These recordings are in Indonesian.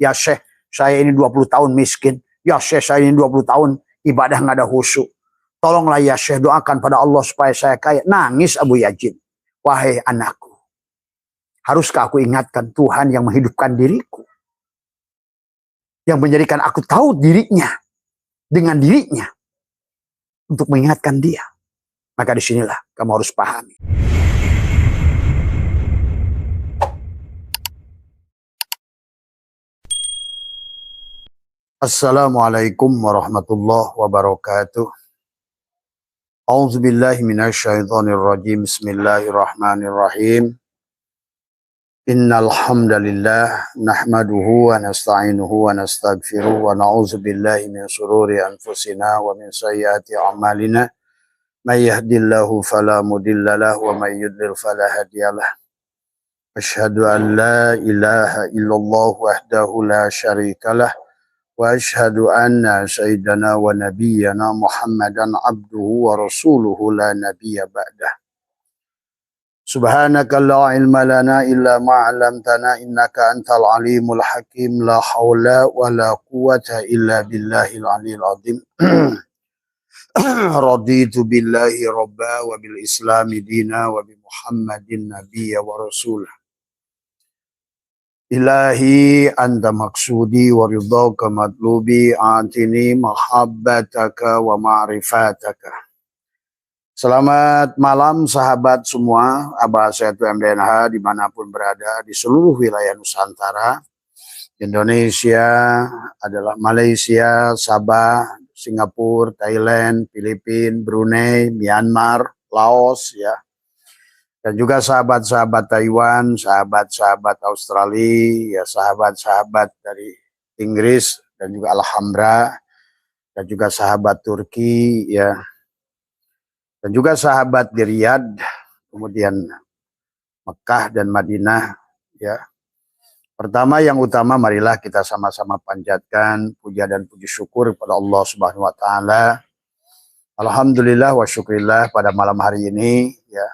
Ya Syekh, saya ini 20 tahun miskin. Ya Syekh, saya ini 20 tahun ibadah nggak ada khusyuk. Tolonglah ya Syekh, doakan pada Allah supaya saya kaya. Nangis Abu Yazid. Wahai anakku, haruskah aku ingatkan Tuhan yang menghidupkan diriku? Yang menjadikan aku tahu dirinya dengan dirinya untuk mengingatkan dia. Maka disinilah kamu harus pahami. Assalamualaikum warahmatullahi wabarakatuh. A'udzubillahi minasyaitonirrajim. Bismillahirrahmanirrahim. Innal hamdalillah nahmaduhu wa nasta'inuhu wa nastaghfiruh wa na'udzubillahi min shururi anfusina wa min sayyiati a'malina. May yahdihillahu fala mudhillalah wa may yudlil fala hadiyalah. Asyhadu an la ilaha illallah wahdahu la syarikalah. Wa asyhadu anna sayyidana wa nabiyyana Muhammadan abduhu wa rasuluhu la nabiyya ba'dah. Subhanaka la ilma lana illa ma 'allamtana innaka antal alimul hakim. La haula wa la quwwata illa billahil aliyil azim. Raditu billahi rabba wa bil islami dina wa bi Muhammadin nabiyya wa rasulah. Ilahi anta maksudi wa ridhaka matlubi atini mahabbataka wa ma'rifataka. Selamat malam sahabat semua, Abah Setu MDNH dimanapun berada di seluruh wilayah Nusantara. Indonesia adalah Malaysia, Sabah, Singapura, Thailand, Filipina, Brunei, Myanmar, Laos ya. Dan juga sahabat-sahabat Taiwan, sahabat-sahabat Australia, ya sahabat-sahabat dari Inggris dan juga Alhambra, dan juga sahabat Turki, ya, dan juga sahabat di Riyadh, kemudian Mekah dan Madinah, ya. Pertama yang utama, marilah kita sama-sama panjatkan puja dan puji syukur kepada Allah Subhanahu Wa Taala. Alhamdulillah wa syukrillah pada malam hari ini, ya.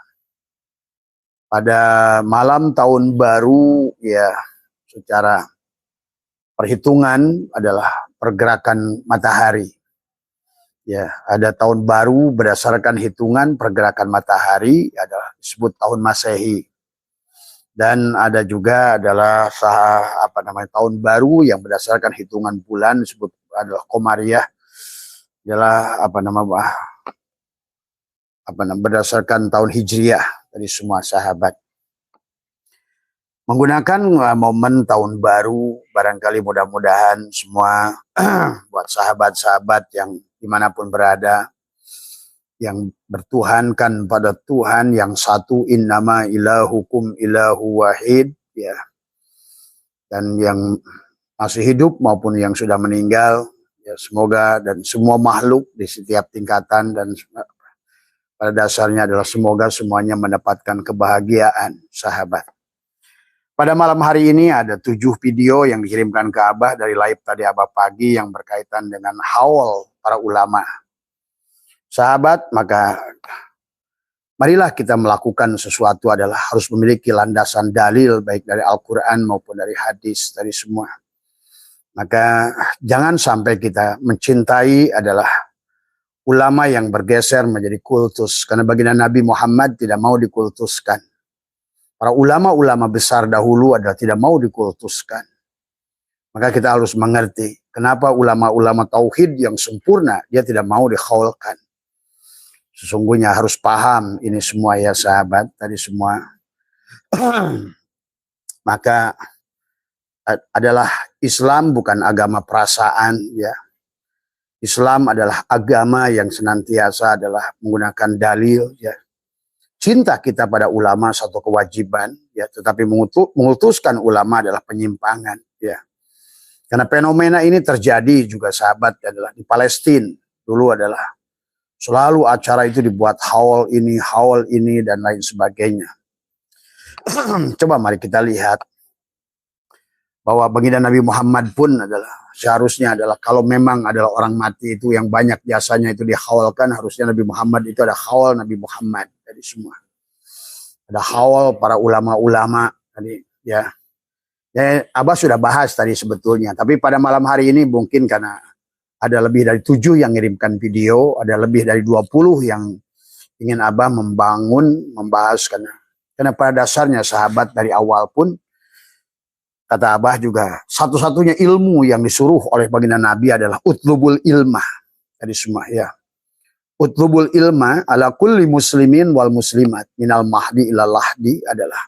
Pada malam tahun baru ya, secara perhitungan adalah pergerakan matahari. Ya, ada tahun baru berdasarkan hitungan pergerakan matahari adalah disebut tahun Masehi. Dan ada juga adalah tahun baru yang berdasarkan hitungan bulan disebut adalah Komariah. Adalah berdasarkan tahun Hijriah. Dari semua sahabat menggunakan momen tahun baru, barangkali mudah-mudahan semua buat sahabat-sahabat yang dimanapun berada, yang bertuhankan pada Tuhan yang satu, innama ilahukum ilahu wahid, ya, dan yang masih hidup maupun yang sudah meninggal, ya, semoga dan semua makhluk di setiap tingkatan dan pada dasarnya adalah semoga semuanya mendapatkan kebahagiaan, sahabat. Pada malam hari ini ada 7 video yang dikirimkan ke Abah dari live tadi Abah pagi yang berkaitan dengan haul para ulama. Sahabat, maka marilah kita melakukan sesuatu adalah harus memiliki landasan dalil baik dari Al-Quran maupun dari hadis, dari semua. Maka jangan sampai kita mencintai adalah ulama yang bergeser menjadi kultus. Karena baginda Nabi Muhammad tidak mau dikultuskan. Para ulama-ulama besar dahulu adalah tidak mau dikultuskan. Maka kita harus mengerti kenapa ulama-ulama tauhid yang sempurna dia tidak mau dikhaulkan. Sesungguhnya harus paham ini semua ya sahabat tadi semua. Maka adalah Islam bukan agama perasaan ya. Islam adalah agama yang senantiasa adalah menggunakan dalil ya. Cinta kita pada ulama satu kewajiban ya, tetapi mengutuskan ulama adalah penyimpangan ya. Karena fenomena ini terjadi juga sahabat adalah di Palestina. Dulu adalah selalu acara itu dibuat haul ini dan lain sebagainya. Coba mari kita lihat bahwa baginda Nabi Muhammad pun adalah seharusnya adalah kalau memang adalah orang mati itu yang banyak jasanya itu dihaulkan, harusnya Nabi Muhammad itu ada haul Nabi Muhammad dari semua. Ada haul para ulama-ulama tadi ya. Abah sudah bahas tadi sebetulnya, tapi pada malam hari ini mungkin karena ada lebih dari 7 yang ngirimkan video, ada lebih dari 20 yang ingin Abah membahas karena pada dasarnya sahabat dari awal pun kata Abah juga satu-satunya ilmu yang disuruh oleh baginda Nabi adalah utlubul ilmah tadi semua ya. Utlubul ilma ala kulli muslimin wal muslimat minal mahdi ilal lahdi adalah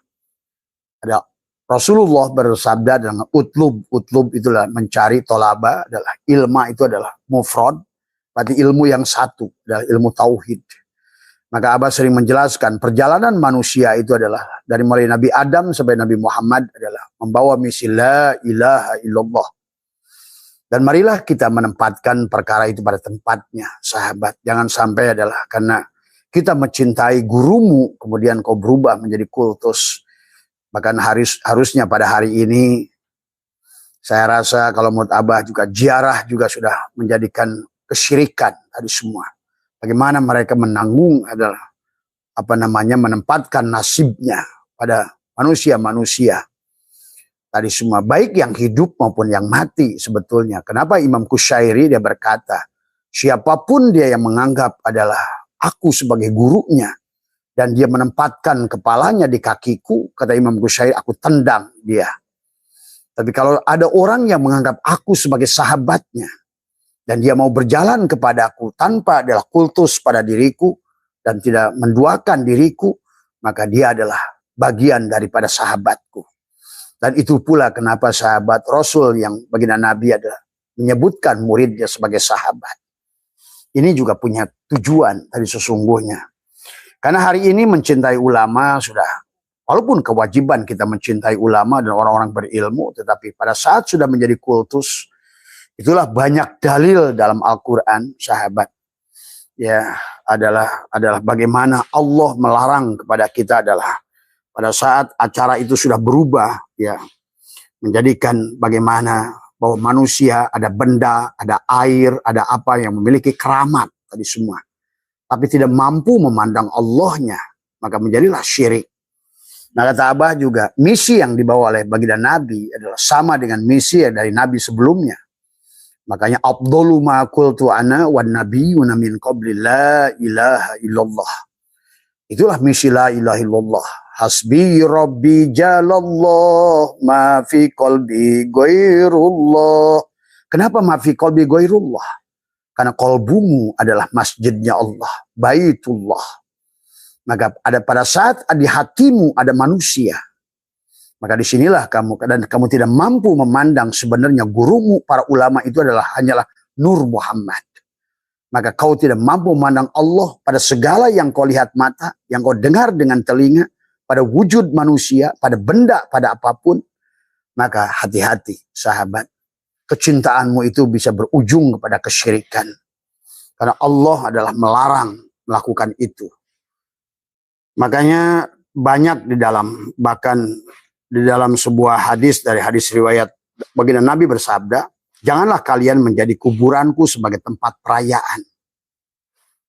ada Rasulullah bersabda dengan utlub itulah mencari, tolaba adalah ilma itu adalah mufrad, berarti ilmu yang satu adalah ilmu tauhid. Maka Abah sering menjelaskan perjalanan manusia itu adalah dari mulai Nabi Adam sampai Nabi Muhammad adalah membawa misi la ilaha illallah. Dan marilah kita menempatkan perkara itu pada tempatnya, sahabat. Jangan sampai adalah karena kita mencintai gurumu, kemudian kau berubah menjadi kultus. Bahkan harusnya pada hari ini, saya rasa kalau menurut Abah juga, ziarah juga sudah menjadikan kesyirikan tadi semua. Bagaimana mereka menanggung adalah menempatkan nasibnya pada manusia-manusia. Tadi semua, baik yang hidup maupun yang mati sebetulnya. Kenapa Imam Kusyairi dia berkata, siapapun dia yang menganggap adalah aku sebagai gurunya, dan dia menempatkan kepalanya di kakiku, kata Imam Kusyairi, aku tendang dia. Tapi kalau ada orang yang menganggap aku sebagai sahabatnya, dan dia mau berjalan kepadaku tanpa adalah kultus pada diriku, dan tidak menduakan diriku, maka dia adalah bagian daripada sahabatku. Dan itu pula kenapa sahabat Rasul yang baginda Nabi adalah menyebutkan muridnya sebagai sahabat. Ini juga punya tujuan tadi sesungguhnya. Karena hari ini mencintai ulama sudah, walaupun kewajiban kita mencintai ulama dan orang-orang berilmu, tetapi pada saat sudah menjadi kultus, itulah banyak dalil dalam Al-Quran, sahabat. Ya, adalah bagaimana Allah melarang kepada kita adalah pada saat acara itu sudah berubah, ya, menjadikan bagaimana bahwa manusia ada benda, ada air, ada apa yang memiliki keramat tadi semua, tapi tidak mampu memandang Allahnya, maka menjadilah syirik. Nah kata Abah juga, misi yang dibawa oleh baginda Nabi adalah sama dengan misi dari Nabi sebelumnya. Makanya afdalu ma qultu ana wan nabiyyuna min qabli la ilaha illallah. Itulah misi la ilaha illallah. Hasbi rabbi jalallah ma fi qalbi ghairullah. Kenapa ma fi qalbi ghairullah? Karena kolbumu adalah masjidnya Allah, baitullah. Maka ada pada saat di hatimu ada manusia, maka disinilah kamu, dan kamu tidak mampu memandang sebenarnya gurumu, para ulama itu hanyalah Nur Muhammad. Maka kau tidak mampu memandang Allah pada segala yang kau lihat mata, yang kau dengar dengan telinga, pada wujud manusia, pada benda, pada apapun. Maka hati-hati sahabat, kecintaanmu itu bisa berujung kepada kesyirikan. Karena Allah adalah melarang melakukan itu. Makanya banyak bahkan di dalam sebuah hadis dari hadis riwayat baginda Nabi bersabda, janganlah kalian menjadi kuburanku sebagai tempat perayaan.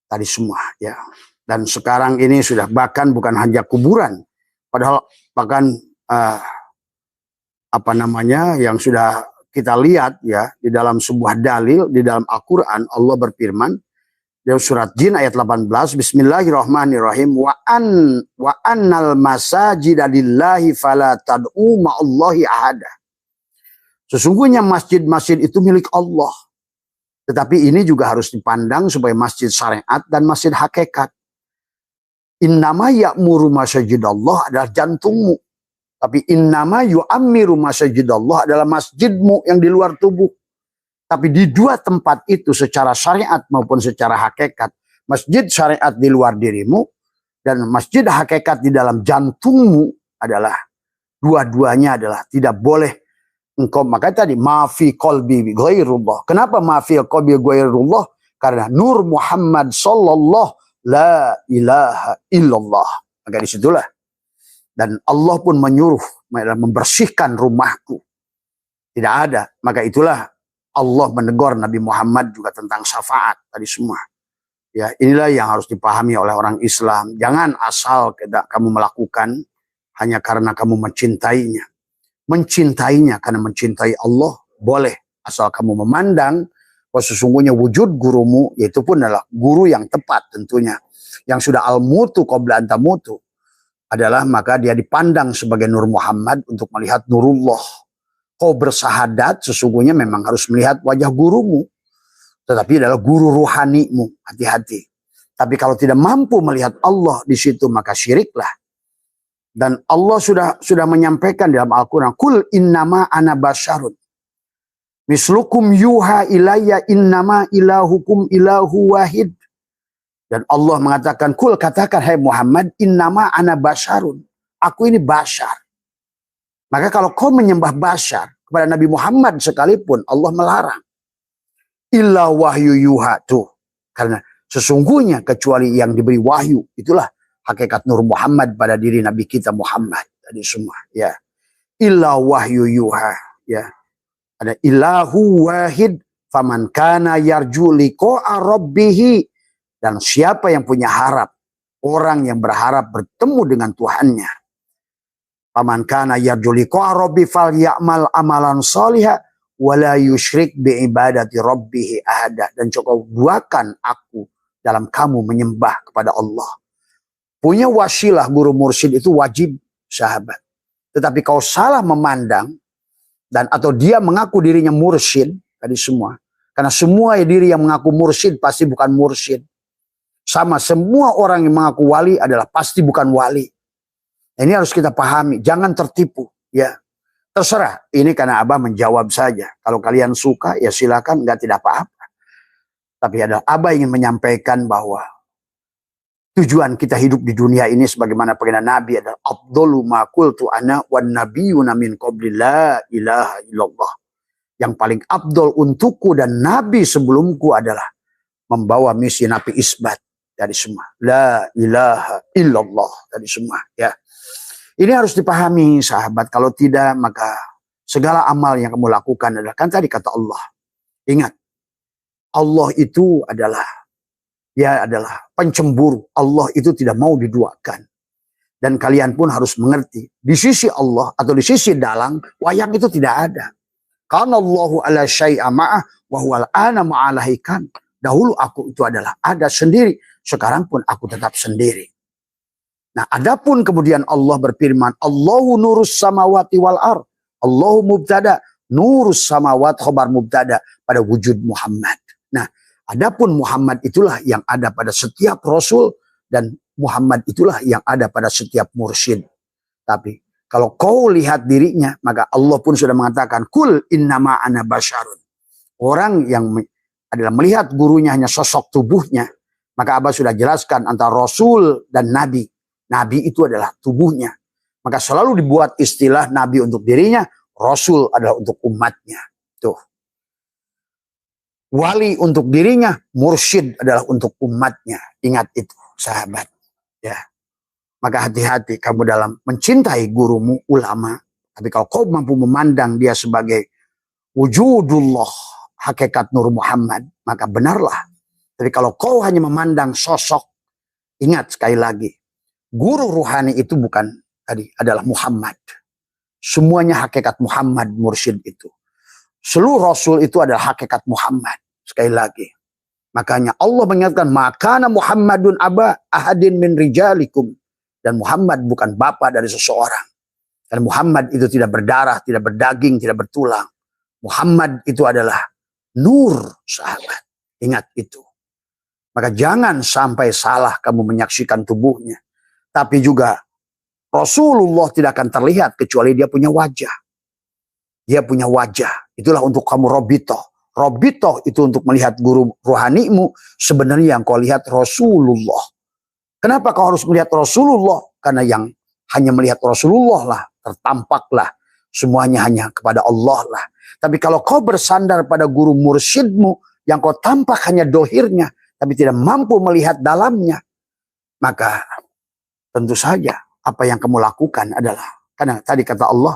Tadi semua ya. Dan sekarang ini sudah bahkan bukan hanya kuburan, padahal bahkan yang sudah kita lihat ya di dalam sebuah dalil di dalam Al-Qur'an, Allah berfirman dalam surat Jin ayat 18, Bismillahirrahmanirrahim, wa annal masajida lillahi fala tad'u ma'allahi ahada. Sesungguhnya masjid-masjid itu milik Allah. Tetapi ini juga harus dipandang sebagai masjid syariat dan masjid hakikat. Innama ya'muru masajidallah adalah jantungmu. Tapi innama yu'ammiru masajidallah adalah masjidmu yang di luar tubuh. Tapi di dua tempat itu secara syariat maupun secara hakikat, masjid syariat di luar dirimu dan masjid hakikat di dalam jantungmu adalah dua-duanya adalah tidak boleh engkau. Maka tadi maafi qalbi ghairullah. Kenapa maafi qalbi ghairullah? Karena Nur Muhammad sallallahu la ilaha illallah. Maka disitulah. Dan Allah pun menyuruh membersihkan rumahku. Tidak ada. Maka itulah Allah menegur Nabi Muhammad juga tentang syafaat tadi semua. Ya, inilah yang harus dipahami oleh orang Islam. Jangan asal kamu melakukan hanya karena kamu mencintainya. mencintainya karena mencintai Allah, boleh. Asal kamu memandang bahwa sesungguhnya wujud gurumu, yaitu pun adalah guru yang tepat tentunya. Yang sudah al-mutu qabla antamutu adalah maka dia dipandang sebagai Nur Muhammad untuk melihat Nurullah. Kau bersahadat sesungguhnya memang harus melihat wajah gurumu. Tetapi adalah guru ruhanimu, hati-hati. Tapi kalau tidak mampu melihat Allah di situ maka syiriklah. Dan Allah sudah menyampaikan dalam Al-Quran, Kul innama ana basyarun mislukum yuha ilayya innama ilahukum ilahu wahid. Dan Allah mengatakan, Kul, katakan hai Muhammad, innama ana basyarun. Aku ini basyar. Maka kalau kau menyembah basyar kepada Nabi Muhammad sekalipun, Allah melarang. Illa wahyu yuha, tuh. Karena sesungguhnya kecuali yang diberi wahyu, itulah hakikat Nur Muhammad pada diri Nabi kita Muhammad. Tadi semua, ya. Illa wahyu yuha, ya. Ada ilahu wahid, faman kana yarju liqa'a rabbihi. Dan siapa yang punya harap, orang yang berharap bertemu dengan Tuhannya. Faman kana yarju liqa'a rabbi falya'mal amalan salihah wala yusyrik bi ibadati rabbih ahada. Dan cukup buakan aku dalam kamu menyembah kepada Allah. Punya wasilah guru mursyid itu wajib, sahabat. Tetapi kau salah memandang dan atau dia mengaku dirinya mursyid tadi semua. Karena semua diri yang mengaku mursyid pasti bukan mursyid. Sama semua orang yang mengaku wali adalah pasti bukan wali. Ini harus kita pahami, jangan tertipu, ya. Terserah, ini karena Abah menjawab saja. Kalau kalian suka ya silakan, enggak, tidak apa-apa. Tapi ada Abah ingin menyampaikan bahwa tujuan kita hidup di dunia ini sebagaimana pernah Nabi adalah afdalu ma qultu ana wan nabiyyuna min qabli la ilaha illallah. Yang paling afdol untukku dan nabi sebelumku adalah membawa misi Nabi isbat dari semua. La ilaha illallah dari semua, ya. Ini harus dipahami, sahabat. Kalau tidak maka segala amal yang kamu lakukan adalah, kan tadi kata Allah. Ingat, Allah itu adalah pencemburu. Allah itu tidak mau diduakan. Dan kalian pun harus mengerti, di sisi Allah atau di sisi dalang, wayang itu tidak ada. Karena Allahu ala syai'a ma'ah wa huwal ana ma'alahikan. Dahulu aku itu adalah ada sendiri, sekarang pun aku tetap sendiri. Nah, adapun kemudian Allah berfirman, Allahu nurus samawati wal ar. Allahu mubtada, nurus samawat khobar mubtada pada wujud Muhammad. Nah, adapun Muhammad itulah yang ada pada setiap Rasul dan Muhammad itulah yang ada pada setiap mursyid. Tapi kalau kau lihat dirinya, maka Allah pun sudah mengatakan, Kul innama ana basyarun. Orang yang adalah melihat gurunya hanya sosok tubuhnya, maka Abah sudah jelaskan antara Rasul dan Nabi. Nabi itu adalah tubuhnya. Maka selalu dibuat istilah Nabi untuk dirinya, Rasul adalah untuk umatnya. Tuh. Wali untuk dirinya, mursyid adalah untuk umatnya. Ingat itu, sahabat. Ya. Maka hati-hati kamu dalam mencintai gurumu, ulama. Tapi kalau kau mampu memandang dia sebagai wujudullah, hakikat Nur Muhammad, maka benarlah. Tapi kalau kau hanya memandang sosok, ingat sekali lagi, guru ruhani itu bukan tadi, adalah Muhammad. Semuanya hakikat Muhammad, mursyid itu. Seluruh Rasul itu adalah hakikat Muhammad. Sekali lagi. Makanya Allah mengingatkan, makana Muhammadun aba ahadin min rijalikum. Dan Muhammad bukan bapak dari seseorang. Dan Muhammad itu tidak berdarah, tidak berdaging, tidak bertulang. Muhammad itu adalah nur, sahabat. Ingat itu. Maka jangan sampai salah kamu menyaksikan tubuhnya. Tapi juga Rasulullah tidak akan terlihat kecuali dia punya wajah. Dia punya wajah. Itulah untuk kamu robitoh. Robitoh itu untuk melihat guru rohanimu. Sebenarnya yang kau lihat Rasulullah. Kenapa kau harus melihat Rasulullah? Karena yang hanya melihat Rasulullah lah, tertampaklah. Semuanya hanya kepada Allah lah. Tapi kalau kau bersandar pada guru mursyidmu, yang kau tampak hanya dohirnya, tapi tidak mampu melihat dalamnya, maka tentu saja apa yang kamu lakukan adalah, karena tadi kata Allah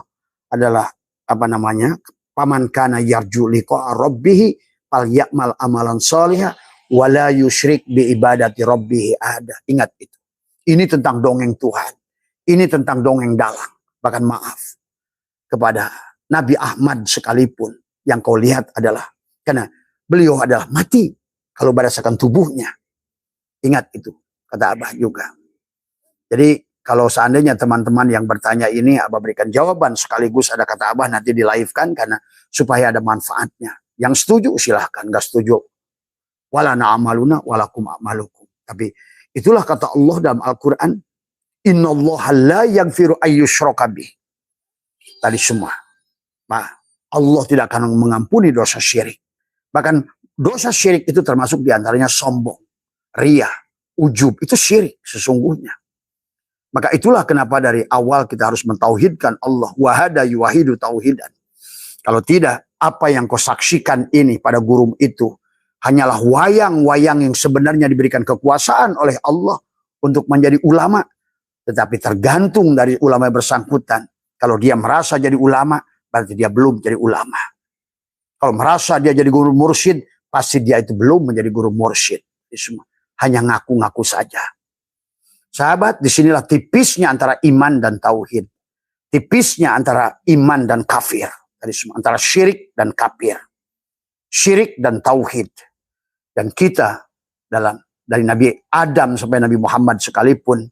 adalah paman kana yarju liqa'a rabbih falya'mal amalan salihah wala yusyrik bi ibadati rabbih ahada. Ingat itu. Ini tentang dongeng Tuhan. Ini tentang dongeng dalang. Bahkan maaf, kepada Nabi Ahmad sekalipun, yang kau lihat adalah karena beliau adalah mati kalau berdasarkan tubuhnya. Ingat itu, kata Abah juga. Jadi kalau seandainya teman-teman yang bertanya ini, Abah berikan jawaban sekaligus ada kata Abah nanti di live-kan karena supaya ada manfaatnya. Yang setuju silahkan, gak setuju wala na'amaluna walakum a'malukum. Tapi itulah kata Allah dalam Al-Quran, innallaha la yaghfiru ayyushraka bih. Tadi semua. Nah, Allah tidak akan mengampuni dosa syirik. Bahkan dosa syirik itu termasuk diantaranya sombong, riya, ujub. Itu syirik sesungguhnya. Maka itulah kenapa dari awal kita harus mentauhidkan Allah. Wahada yuwahidu tauhidan. Kalau tidak, apa yang kau saksikan ini pada guru itu hanyalah wayang-wayang yang sebenarnya diberikan kekuasaan oleh Allah untuk menjadi ulama. Tetapi tergantung dari ulama yang bersangkutan. Kalau dia merasa jadi ulama, berarti dia belum jadi ulama. Kalau merasa dia jadi guru mursyid, pasti dia itu belum menjadi guru mursyid. Hanya ngaku-ngaku saja. Sahabat, disinilah tipisnya antara iman dan tauhid. Tipisnya antara iman dan kafir. Antara syirik dan kafir. Syirik dan tauhid. Dan kita dari Nabi Adam sampai Nabi Muhammad sekalipun,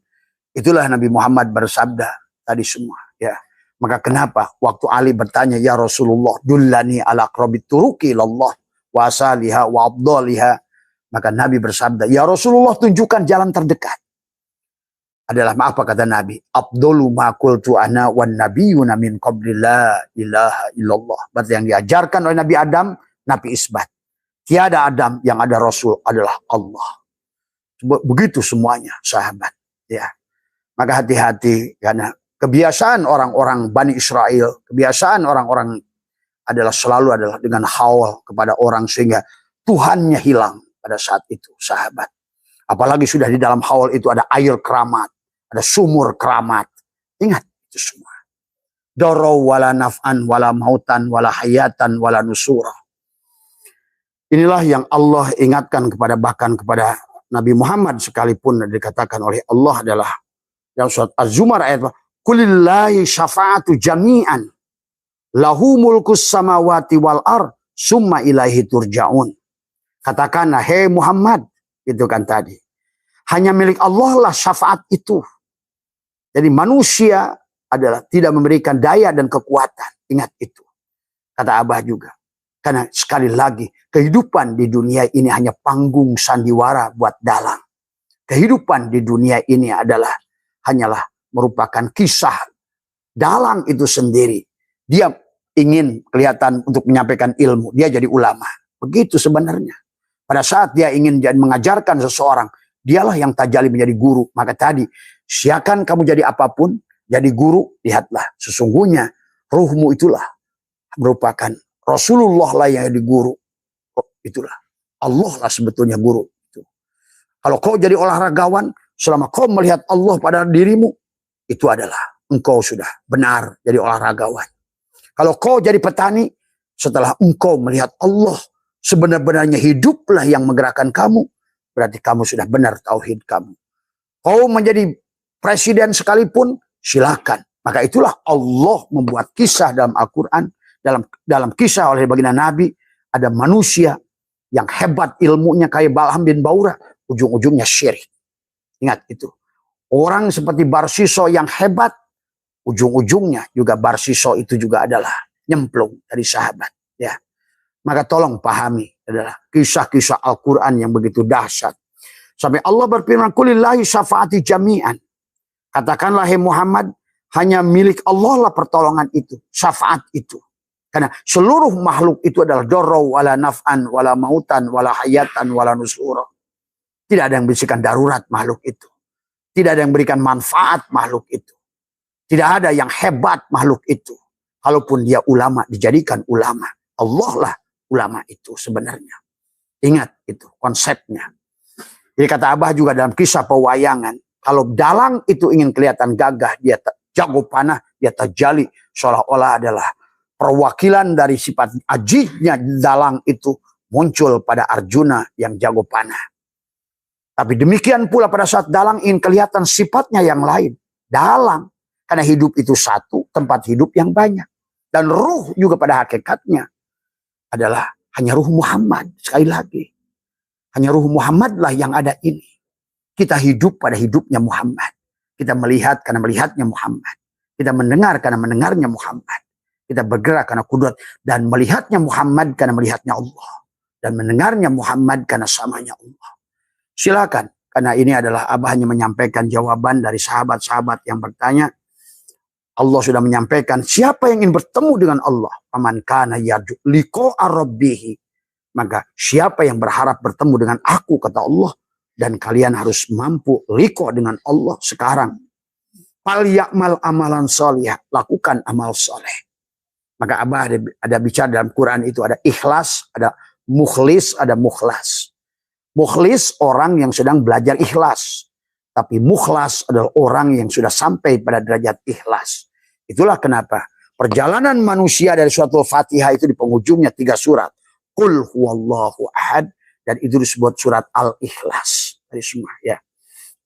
itulah Nabi Muhammad bersabda tadi semua. Ya. Maka kenapa waktu Ali bertanya, ya Rasulullah, dullani ala aqrabit turuqi ilallah wa asaliha wa afdaliha. Maka Nabi bersabda, ya Rasulullah, tunjukkan jalan terdekat. Adalah apa kata Nabi? Afdalu ma qultu ana wan nabiyyuna min qabli la ilaha illallah. Berarti yang diajarkan oleh Nabi Adam, Nabi isbat. Tiada Adam, yang ada Rasul adalah Allah. Begitu semuanya, sahabat. Ya. Maka hati-hati karena kebiasaan orang-orang Bani Israel, kebiasaan orang-orang selalu adalah dengan haul kepada orang sehingga Tuhannya hilang pada saat itu, sahabat. Apalagi sudah di dalam haul itu ada air keramat, ada sumur keramat. Ingat itu semua. Doro wala naf'an wala mautan wala hayatan wala nusura. Inilah yang Allah ingatkan bahkan kepada Nabi Muhammad sekalipun dikatakan oleh Allah adalah dalam surat Az-Zumar ayat kulillahi syafa'atu jami'an lahu mulkus samawati wal ar summa ilaihi turja'un. Katakanlah, hei Muhammad, itu kan tadi. Hanya milik Allah lah syafaat itu. Jadi manusia adalah tidak memberikan daya dan kekuatan. Ingat itu. Kata Abah juga. Karena sekali lagi, kehidupan di dunia ini hanya panggung sandiwara buat dalang. Kehidupan di dunia ini hanyalah merupakan kisah dalang itu sendiri. Dia ingin kelihatan untuk menyampaikan ilmu. Dia jadi ulama. Begitu sebenarnya. Pada saat dia ingin mengajarkan seseorang, dialah yang tajali menjadi guru. Maka tadi, siakan kamu jadi apapun, jadi guru, lihatlah. Sesungguhnya, ruhmu itulah merupakan Rasulullah lah yang jadi guru. Itulah. Allah lah sebetulnya guru. Kalau kau jadi olahragawan, selama kau melihat Allah pada dirimu, itu adalah engkau sudah benar jadi olahragawan. Kalau kau jadi petani, setelah engkau melihat Allah, sebenar-benarnya hiduplah yang menggerakkan kamu, berarti kamu sudah benar tauhid kamu. Kau menjadi presiden sekalipun, silakan. Maka itulah Allah membuat kisah dalam Al-Quran, dalam kisah oleh baginda Nabi, ada manusia yang hebat ilmunya kayak Balham bin Baura, ujung-ujungnya syirik. Ingat itu. Orang seperti Barsiso yang hebat, ujung-ujungnya juga Barsiso itu juga adalah nyemplung dari sahabat. Ya. Maka tolong pahami adalah kisah-kisah Al-Quran yang begitu dahsyat. Sampai Allah berfirman, kulillahi syafa'ati jami'an. Katakanlah, hai Muhammad, hanya milik Allah lah pertolongan itu, syafaat itu. Karena seluruh makhluk itu adalah dorro wala naf'an wala mautan wala hayatan wala nusura. Tidak ada yang bisikan darurat makhluk itu. Tidak ada yang berikan manfaat makhluk itu. Tidak ada yang hebat makhluk itu. Kalaupun dia ulama, dijadikan ulama. Allah lah ulama itu sebenarnya. Ingat itu konsepnya. Jadi kata Abah juga dalam kisah pewayangan. Kalau dalang itu ingin kelihatan gagah, dia jago panah, dia terjali seolah-olah adalah perwakilan dari sifat ajibnya dalang itu muncul pada Arjuna yang jago panah. Tapi demikian pula pada saat dalang ingin kelihatan sifatnya yang lain. Dalang. Karena hidup itu satu, tempat hidup yang banyak. Dan ruh juga pada hakikatnya adalah hanya ruh Muhammad. Sekali lagi, hanya ruh Muhammad lah yang ada ini. Kita hidup pada hidupnya Muhammad. Kita melihat karena melihatnya Muhammad. Kita mendengar karena mendengarnya Muhammad. Kita bergerak karena kudrat. Dan melihatnya Muhammad karena melihatnya Allah. Dan mendengarnya Muhammad karena samanya Allah. Silakan. Karena ini adalah Abah hanya menyampaikan jawaban dari sahabat-sahabat yang bertanya. Allah sudah menyampaikan siapa yang ingin bertemu dengan Allah. Faman kana yarju liqa'a rabbih. Maka siapa yang berharap bertemu dengan aku, kata Allah. Dan kalian harus mampu liqa dengan Allah sekarang. Fal ya'mal amalan sholih, lakukan amal soleh. Maka Abah ada bicara dalam Quran itu ada ikhlas, ada mukhlis, ada mukhlas. Mukhlis orang yang sedang belajar ikhlas. Tapi mukhlas adalah orang yang sudah sampai pada derajat ikhlas. Itulah kenapa perjalanan manusia dari surat Al-Fatihah itu di penghujungnya 3 surat. Qul huwallahu ahad. Dan itu disebut surat Al-Ikhlas. Dari semua ya.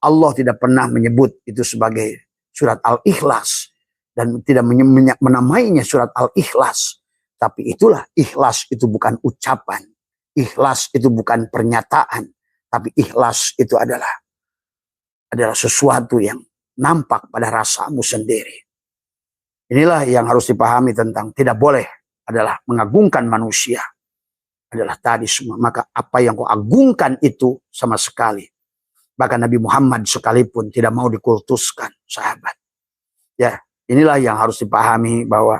Allah tidak pernah menyebut itu sebagai surat Al-Ikhlas. Dan tidak menamainya surat Al-Ikhlas. Tapi itulah ikhlas itu bukan ucapan. Ikhlas itu bukan pernyataan. Tapi ikhlas itu adalah sesuatu yang nampak pada rasamu sendiri. Inilah yang harus dipahami tentang tidak boleh adalah mengagungkan manusia. Adalah tadi semua. Maka apa yang kau agungkan itu sama sekali. Bahkan Nabi Muhammad sekalipun tidak mau dikultuskan, sahabat. Ya, inilah yang harus dipahami bahwa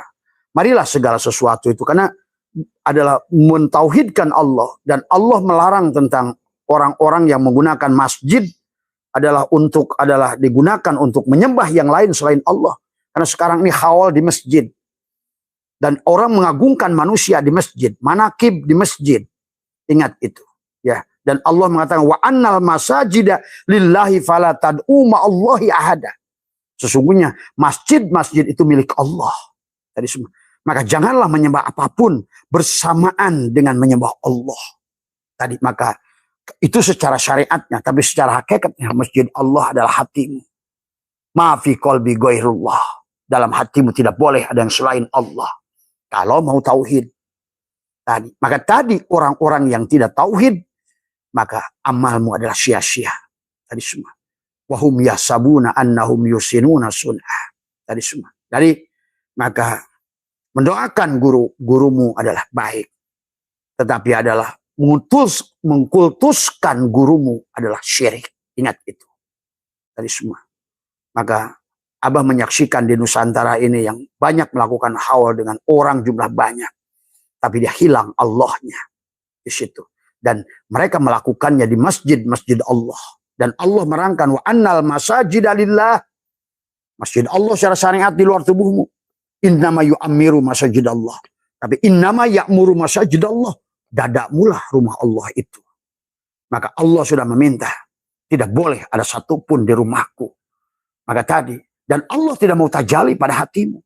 marilah segala sesuatu itu. Karena adalah mentauhidkan Allah. Dan Allah melarang tentang orang-orang yang menggunakan masjid adalah digunakan untuk menyembah yang lain selain Allah. Karena sekarang ini khawal di masjid. Dan orang mengagungkan manusia di masjid. Manakib di masjid. Ingat itu. Ya. Dan Allah mengatakan, wa annal masajida lillahi fala tad'u ma'allahi ahada. Sesungguhnya masjid-masjid itu milik Allah. Tadi semua. Maka janganlah menyembah apapun bersamaan dengan menyembah Allah. Tadi maka itu secara syariatnya. Tapi secara hakikatnya masjid Allah adalah hatimu. Ma fi qalbi ghairullah. Dalam hatimu tidak boleh ada yang selain Allah. Kalau mau tauhid. Tadi. Maka tadi orang-orang yang tidak tauhid. Maka amalmu adalah sia-sia. Tadi semua. Wahum yasabuna annahum yusinuna sun'ah. Tadi semua. Jadi maka mendoakan gurumu adalah baik. Tetapi adalah mengkultuskan gurumu adalah syirik. Ingat itu. Tadi semua. Maka Abah menyaksikan di Nusantara ini yang banyak melakukan haul dengan orang jumlah banyak. Tapi dia hilang Allahnya di situ. Dan mereka melakukannya di masjid-masjid Allah. Dan Allah merangkan wa annal masajida lillah. Masjid Allah secara syariat di luar tubuhmu. Innama yu'ammiru masajid Allah. Tapi innama ya'muru masajid Allah. Dadamulah rumah Allah itu. Maka Allah sudah meminta. Tidak boleh ada satupun di rumahku. Maka tadi. Dan Allah tidak mau tajali pada hatimu.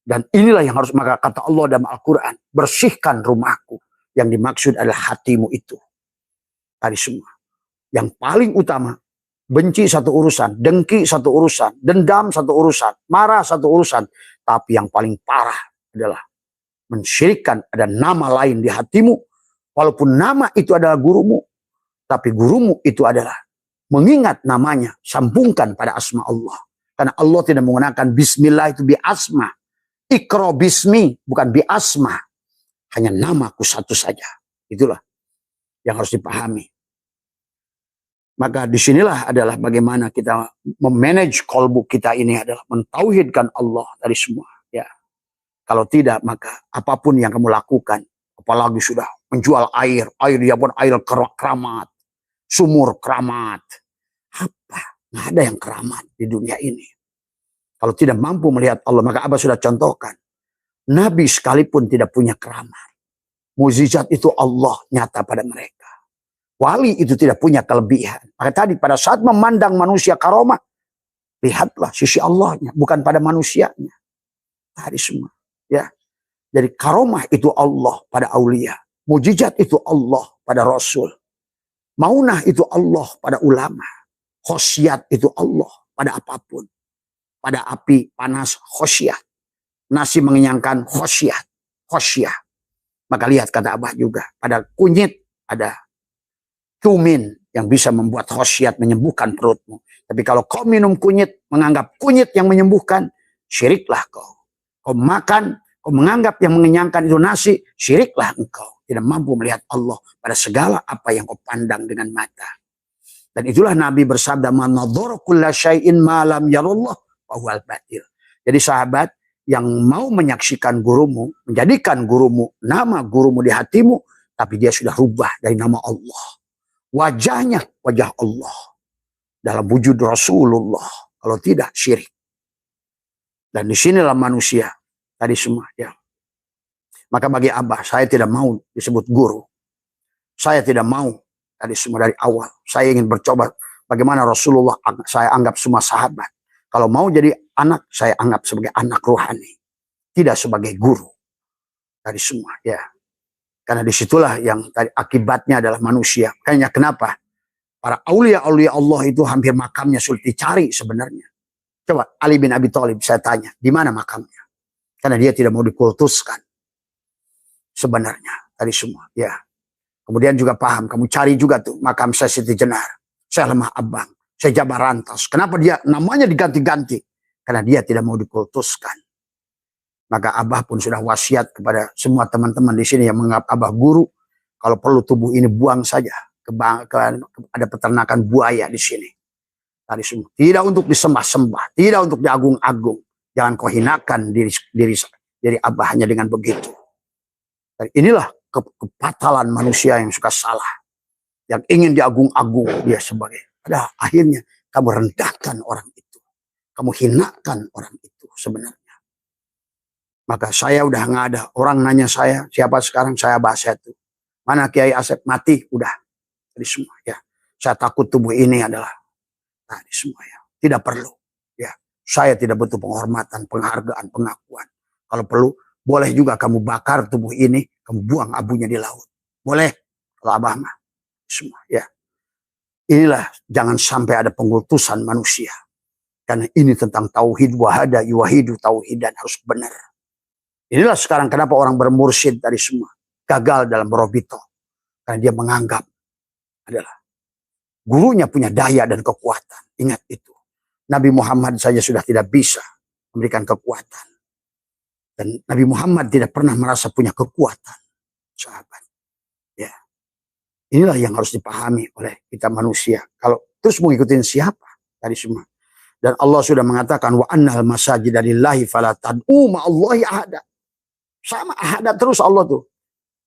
Dan inilah yang harus, maka kata Allah dalam Al-Quran. Bersihkan rumahku. Yang dimaksud adalah hatimu itu. Tadi semua. Yang paling utama. Benci satu urusan. Dengki satu urusan. Dendam satu urusan. Marah satu urusan. Tapi yang paling parah adalah. Mensyirikkan ada nama lain di hatimu. Walaupun nama itu adalah gurumu. Tapi gurumu itu adalah. Mengingat namanya. Sambungkan pada asma Allah. Karena Allah tidak menggunakan bismillah itu bi asma. Ikro bismi. Bukan bi asma. Hanya namaku satu saja. Itulah. Yang harus dipahami. Maka disinilah adalah bagaimana kita memanage kolbu kita ini adalah. Mentauhidkan Allah dari semua. Ya. Kalau tidak maka apapun yang kamu lakukan. Apalagi sudah menjual air. Air dia pun air keramat. Sumur keramat. Apa? Nggak ada yang keramat di dunia ini. Kalau tidak mampu melihat Allah, maka Abah sudah contohkan. Nabi sekalipun tidak punya keramat. Mukjizat itu Allah nyata pada mereka. Wali itu tidak punya kelebihan. Maka tadi pada saat memandang manusia karomah, lihatlah sisi Allahnya, bukan pada manusianya. Tadi semua. Ya. Jadi karomah itu Allah pada aulia. Mukjizat itu Allah pada Rasul. Maunah itu Allah pada ulama. Khosyat itu Allah pada apapun. Pada api panas khosyat. nasi mengenyangkan, khosyah. Khosyah. Maka lihat kata Abah juga, pada kunyit ada cumin yang bisa membuat khosyat, menyembuhkan perutmu. Tapi kalau kau minum kunyit, menganggap kunyit yang menyembuhkan, syiriklah kau. Kau makan, kau menganggap yang mengenyangkan itu nasi, syiriklah engkau. Tidak mampu melihat Allah pada segala apa yang kau pandang dengan mata. Dan itulah Nabi bersabda, "Man nadhara kulla syai'in ma lam yarallah fa huwal batil." Jadi sahabat yang mau menyaksikan gurumu, menjadikan gurumu, nama gurumu di hatimu, tapi dia sudah rubah dari nama Allah. Wajahnya wajah Allah. Dalam wujud Rasulullah. Kalau tidak, syirik. Dan disinilah manusia. Tadi semua. Ya. Maka bagi Abah, saya tidak mau disebut guru. Saya tidak mau tadi semua dari awal. Saya ingin bercoba bagaimana Rasulullah saya anggap semua sahabat. Kalau mau jadi anak, saya anggap sebagai anak rohani. Tidak sebagai guru. Tadi semua. Ya. Karena disitulah yang tadi akibatnya adalah manusia. Kayaknya kenapa? Para aulia-aulia Allah itu hampir makamnya sulit dicari sebenarnya. Coba Ali bin Abi Thalib saya tanya, di mana makamnya? Karena dia tidak mau dikultuskan. Sebenarnya. Tadi semua. Ya. Kemudian juga paham, kamu cari juga tuh makam saya Siti Jenar. Saya Lemah Abang. Saya Jabar Rantas. Kenapa dia namanya diganti-ganti? Karena dia tidak mau dikultuskan. Maka Abah pun sudah wasiat kepada semua teman-teman di sini yang menganggap Abah guru. Kalau perlu tubuh ini buang saja. Ada peternakan buaya di sini. Tadi semua. Tidak untuk disembah-sembah. Tidak untuk diagung-agung. Jangan kau hinakan diri Abah hanya dengan begitu. Dan inilah kepatalan manusia yang suka salah. Yang ingin diagung-agung dia sebagai. Pada akhirnya kamu rendahkan orang itu. Kamu hinakan orang itu sebenarnya. Maka saya udah nggak ada. Orang nanya saya, siapa sekarang? Saya bahas itu. Mana Kiai Asep? Mati, udah. Jadi semua ya. Saya takut tubuh ini adalah. Nah, di semua ya. Tidak perlu. Ya. Saya tidak butuh penghormatan, penghargaan, pengakuan. Kalau perlu, boleh juga kamu bakar tubuh ini, kamu buang abunya di laut. Boleh. Kalau Abah mah. Semua ya. Inilah jangan sampai ada pengkultusan manusia. Karena ini tentang tauhid wahada yuwahidu tauhidan harus benar. Inilah sekarang kenapa orang bermursyid dari semua. Gagal dalam berobito. Karena dia menganggap adalah gurunya punya daya dan kekuatan. Ingat itu. Nabi Muhammad saja sudah tidak bisa memberikan kekuatan. Dan Nabi Muhammad tidak pernah merasa punya kekuatan. Sahabat. Ya. Inilah yang harus dipahami oleh kita manusia. Kalau terus mau ikutin siapa? Tadi semua. Dan Allah sudah mengatakan wa annal masajida lillahi fala tad'u ma'allahi ahada. Sama ahada terus Allah tuh.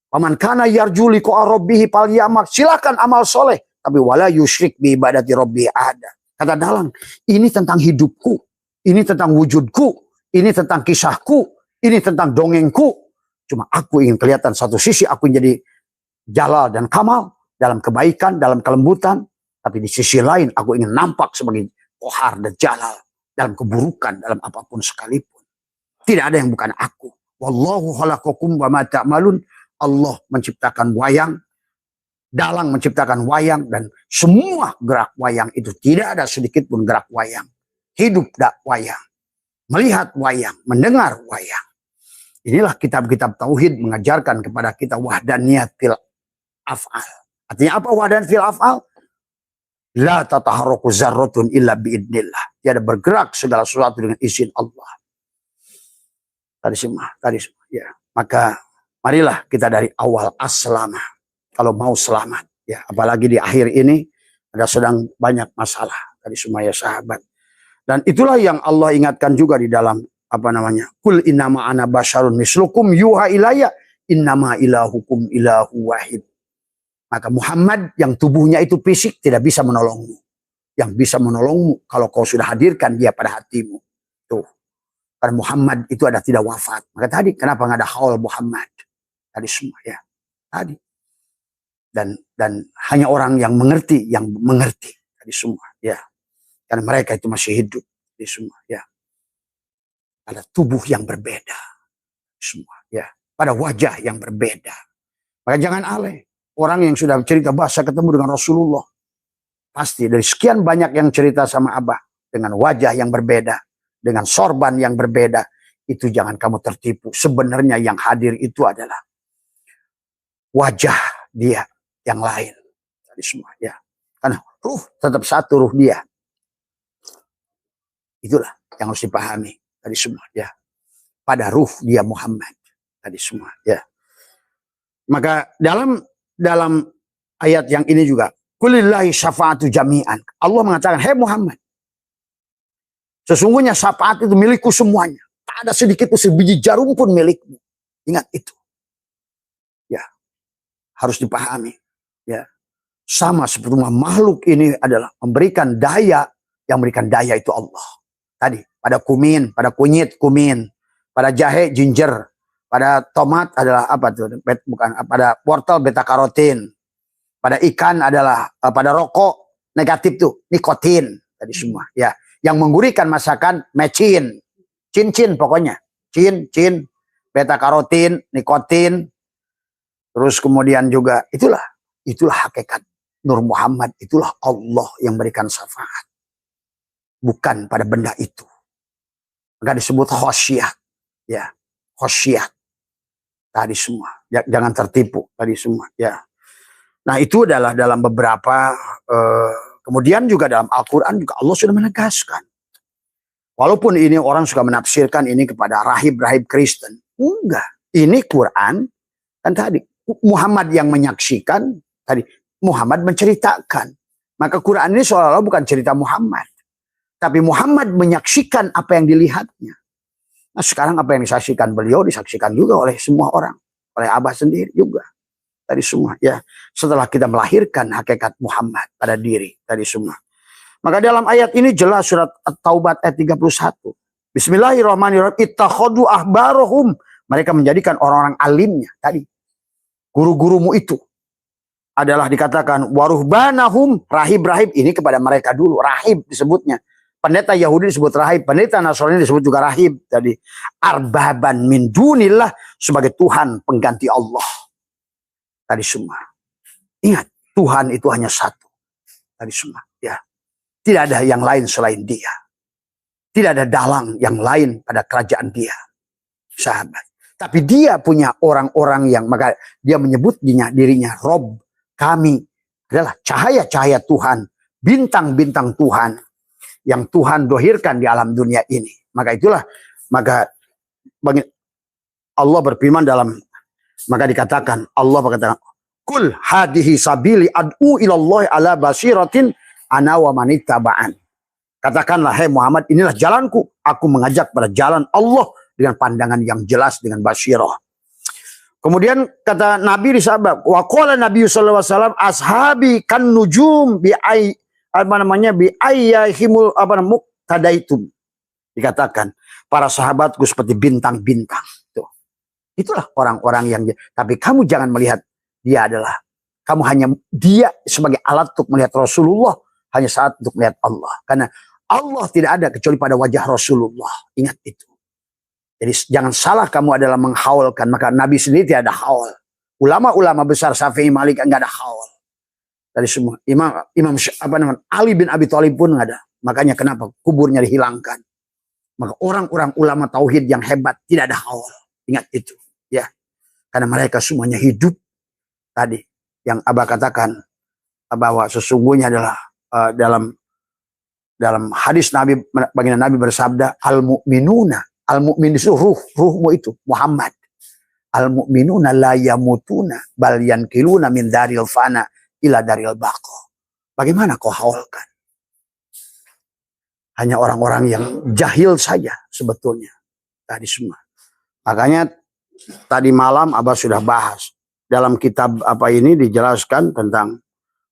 Paman kana yarju liqa rabbih falyamal. Silakan amal soleh, tapi wala yusyrik bi ibadati rabbih ahada. Kata dalang, ini tentang hidupku, ini tentang wujudku, ini tentang kisahku, ini tentang dongengku. Cuma aku ingin kelihatan satu sisi aku jadi jalal dan kamal dalam kebaikan, dalam kelembutan, tapi di sisi lain aku ingin nampak sebagai kohar dan jalal dalam keburukan, dalam apapun sekalipun. Tidak ada yang bukan aku. Wallahu khalaqakum wa ma ta'malun. Allah menciptakan wayang, dalang menciptakan wayang, dan semua gerak wayang itu tidak ada sedikit pun gerak wayang. Hidup dak wayang, melihat wayang, mendengar wayang. Inilah kitab-kitab tauhid mengajarkan kepada kita wahdaniyat fil af'al. Artinya apa wahdaniyat fil af'al? La tataharraku zarratun illa biidnillah. Tiada bergerak segala sesuatu dengan izin Allah. Tadi semua, ya. Maka marilah kita dari awal aslama. Kalau mau selamat, ya. Apalagi di akhir ini ada sedang banyak masalah. Tadi semua ya sahabat. Dan itulah yang Allah ingatkan juga di dalam apa namanya? Kul innama ana basyarun mislukum yuha ilayya innama ilahukum ilahu wahid. Maka Muhammad yang tubuhnya itu fisik tidak bisa menolongmu. Yang bisa menolongmu kalau kau sudah hadirkan dia pada hatimu. Tuh. Karena Muhammad itu ada tidak wafat. Maka tadi kenapa nggak ada haul Muhammad? Tadi semua ya. Tadi. Dan hanya orang yang mengerti tadi semua ya. Karena mereka itu masih hidup tadi semua ya. Pada tubuh yang berbeda semua ya. Pada wajah yang berbeda. Maka jangan alay. Orang yang sudah cerita bahasa ketemu dengan Rasulullah. Pasti dari sekian banyak yang cerita sama Abah. Dengan wajah yang berbeda. Dengan sorban yang berbeda. Itu jangan kamu tertipu. Sebenarnya yang hadir itu adalah wajah dia yang lain. Tadi semua ya. Karena ruh tetap satu, ruh dia. Itulah yang harus dipahami tadi semua ya. Pada ruh dia Muhammad tadi semua ya. Maka dalam ayat yang ini juga, kulillahi syafa'atu jami'an. Allah mengatakan, "Hei Muhammad, sesungguhnya syafaat itu milikku semuanya. Tak ada sedikit pun sebiji jarum pun milikmu." Ingat itu. Ya, harus dipahami. Ya, sama seperti makhluk ini adalah memberikan daya, yang memberikan daya itu Allah. Tadi pada kumin, pada kunyit kumin, pada jahe ginger, pada tomat adalah apa tuh? Bukan, pada wortel beta karotin, pada ikan adalah pada rokok negatif tuh nikotin tadi semua ya. Yang menggurihkan masakan mecin, cin pokoknya, cin, beta karotin, nikotin. Terus kemudian juga itulah hakikat Nur Muhammad, itulah Allah yang berikan syafaat. Bukan pada benda itu. Maka disebut khosyah. Ya, khosyah. Tadi semua. Ya, jangan tertipu tadi semua. Ya. Nah itu adalah dalam beberapa, kemudian juga dalam Al-Quran juga Allah sudah menegaskan. Walaupun ini orang suka menafsirkan ini kepada rahib-rahib Kristen. Enggak. Ini Quran. Kan tadi Muhammad yang menyaksikan. Tadi Muhammad menceritakan. Maka Quran ini seolah-olah bukan cerita Muhammad. Tapi Muhammad menyaksikan apa yang dilihatnya. Nah sekarang apa yang disaksikan beliau disaksikan juga oleh semua orang. Oleh Abah sendiri juga. Tadi semua ya. Setelah kita melahirkan hakikat Muhammad pada diri. Tadi semua. Maka dalam ayat ini jelas surat At-Taubat ayat 31. Bismillahirrahmanirrahim. Ittakhadu ahbarahum. Mereka menjadikan orang-orang alimnya. Tadi. Guru-gurumu itu. Adalah dikatakan waruhbanahum. Rahib-rahib ini kepada mereka dulu. Rahib disebutnya. Pendeta Yahudi disebut rahib, pendeta Nasrani disebut juga rahib. Jadi arbaban min dunillah sebagai Tuhan pengganti Allah. Tadi semua. Ingat, Tuhan itu hanya satu. Tadi semua, ya. Tidak ada yang lain selain Dia. Tidak ada dalang yang lain pada kerajaan Dia. Sahabat. Tapi Dia punya orang-orang yang maka Dia menyebut dirinya Rob. Kami adalah cahaya-cahaya Tuhan, bintang-bintang Tuhan yang Tuhan dohirkan di alam dunia ini. Maka itulah, maka Allah berfirman dalam, maka dikatakan, Allah berkata, Kul hadihi sabili ad'u ilallahi ala basiratin ana wa manittaba'an. Katakanlah, hai Muhammad, inilah jalanku. Aku mengajak pada jalan Allah dengan pandangan yang jelas, dengan basyirah. Kemudian kata Nabi disabab, wa qala Nabi sallallahu alaihi wasallam ashabi kan nujum bi ayyahimul muqtadaitum. Dikatakan para sahabatku seperti bintang-bintang. Tuh. Itulah orang-orang yang tapi kamu jangan melihat dia adalah, kamu hanya dia sebagai alat untuk melihat Rasulullah, hanya saat untuk melihat Allah. Karena Allah tidak ada kecuali pada wajah Rasulullah. Ingat itu. Jadi jangan salah kamu adalah menghaulkan. Maka Nabi sendiri tidak ada haul. Ulama-ulama besar Syafi'i Malik enggak ada haul. Dari semua Imam Ali bin Abi Thalib pun nggak ada. Makanya kenapa kuburnya dihilangkan. Maka orang-orang ulama tauhid yang hebat tidak ada haul. Ingat itu, ya. Karena mereka semuanya hidup tadi yang Abah katakan bahwa sesungguhnya adalah dalam hadis Nabi, baginda Nabi bersabda, al-mu'min itu ruhmu itu Muhammad. Al-mu'minuna la yamutuna bal yankiluna min daril fana ila daril baqo. Bagaimana kau haulkan? Hanya orang-orang yang jahil saja sebetulnya. Tadi semua. Makanya tadi malam Abah sudah bahas. Dalam kitab apa ini dijelaskan tentang,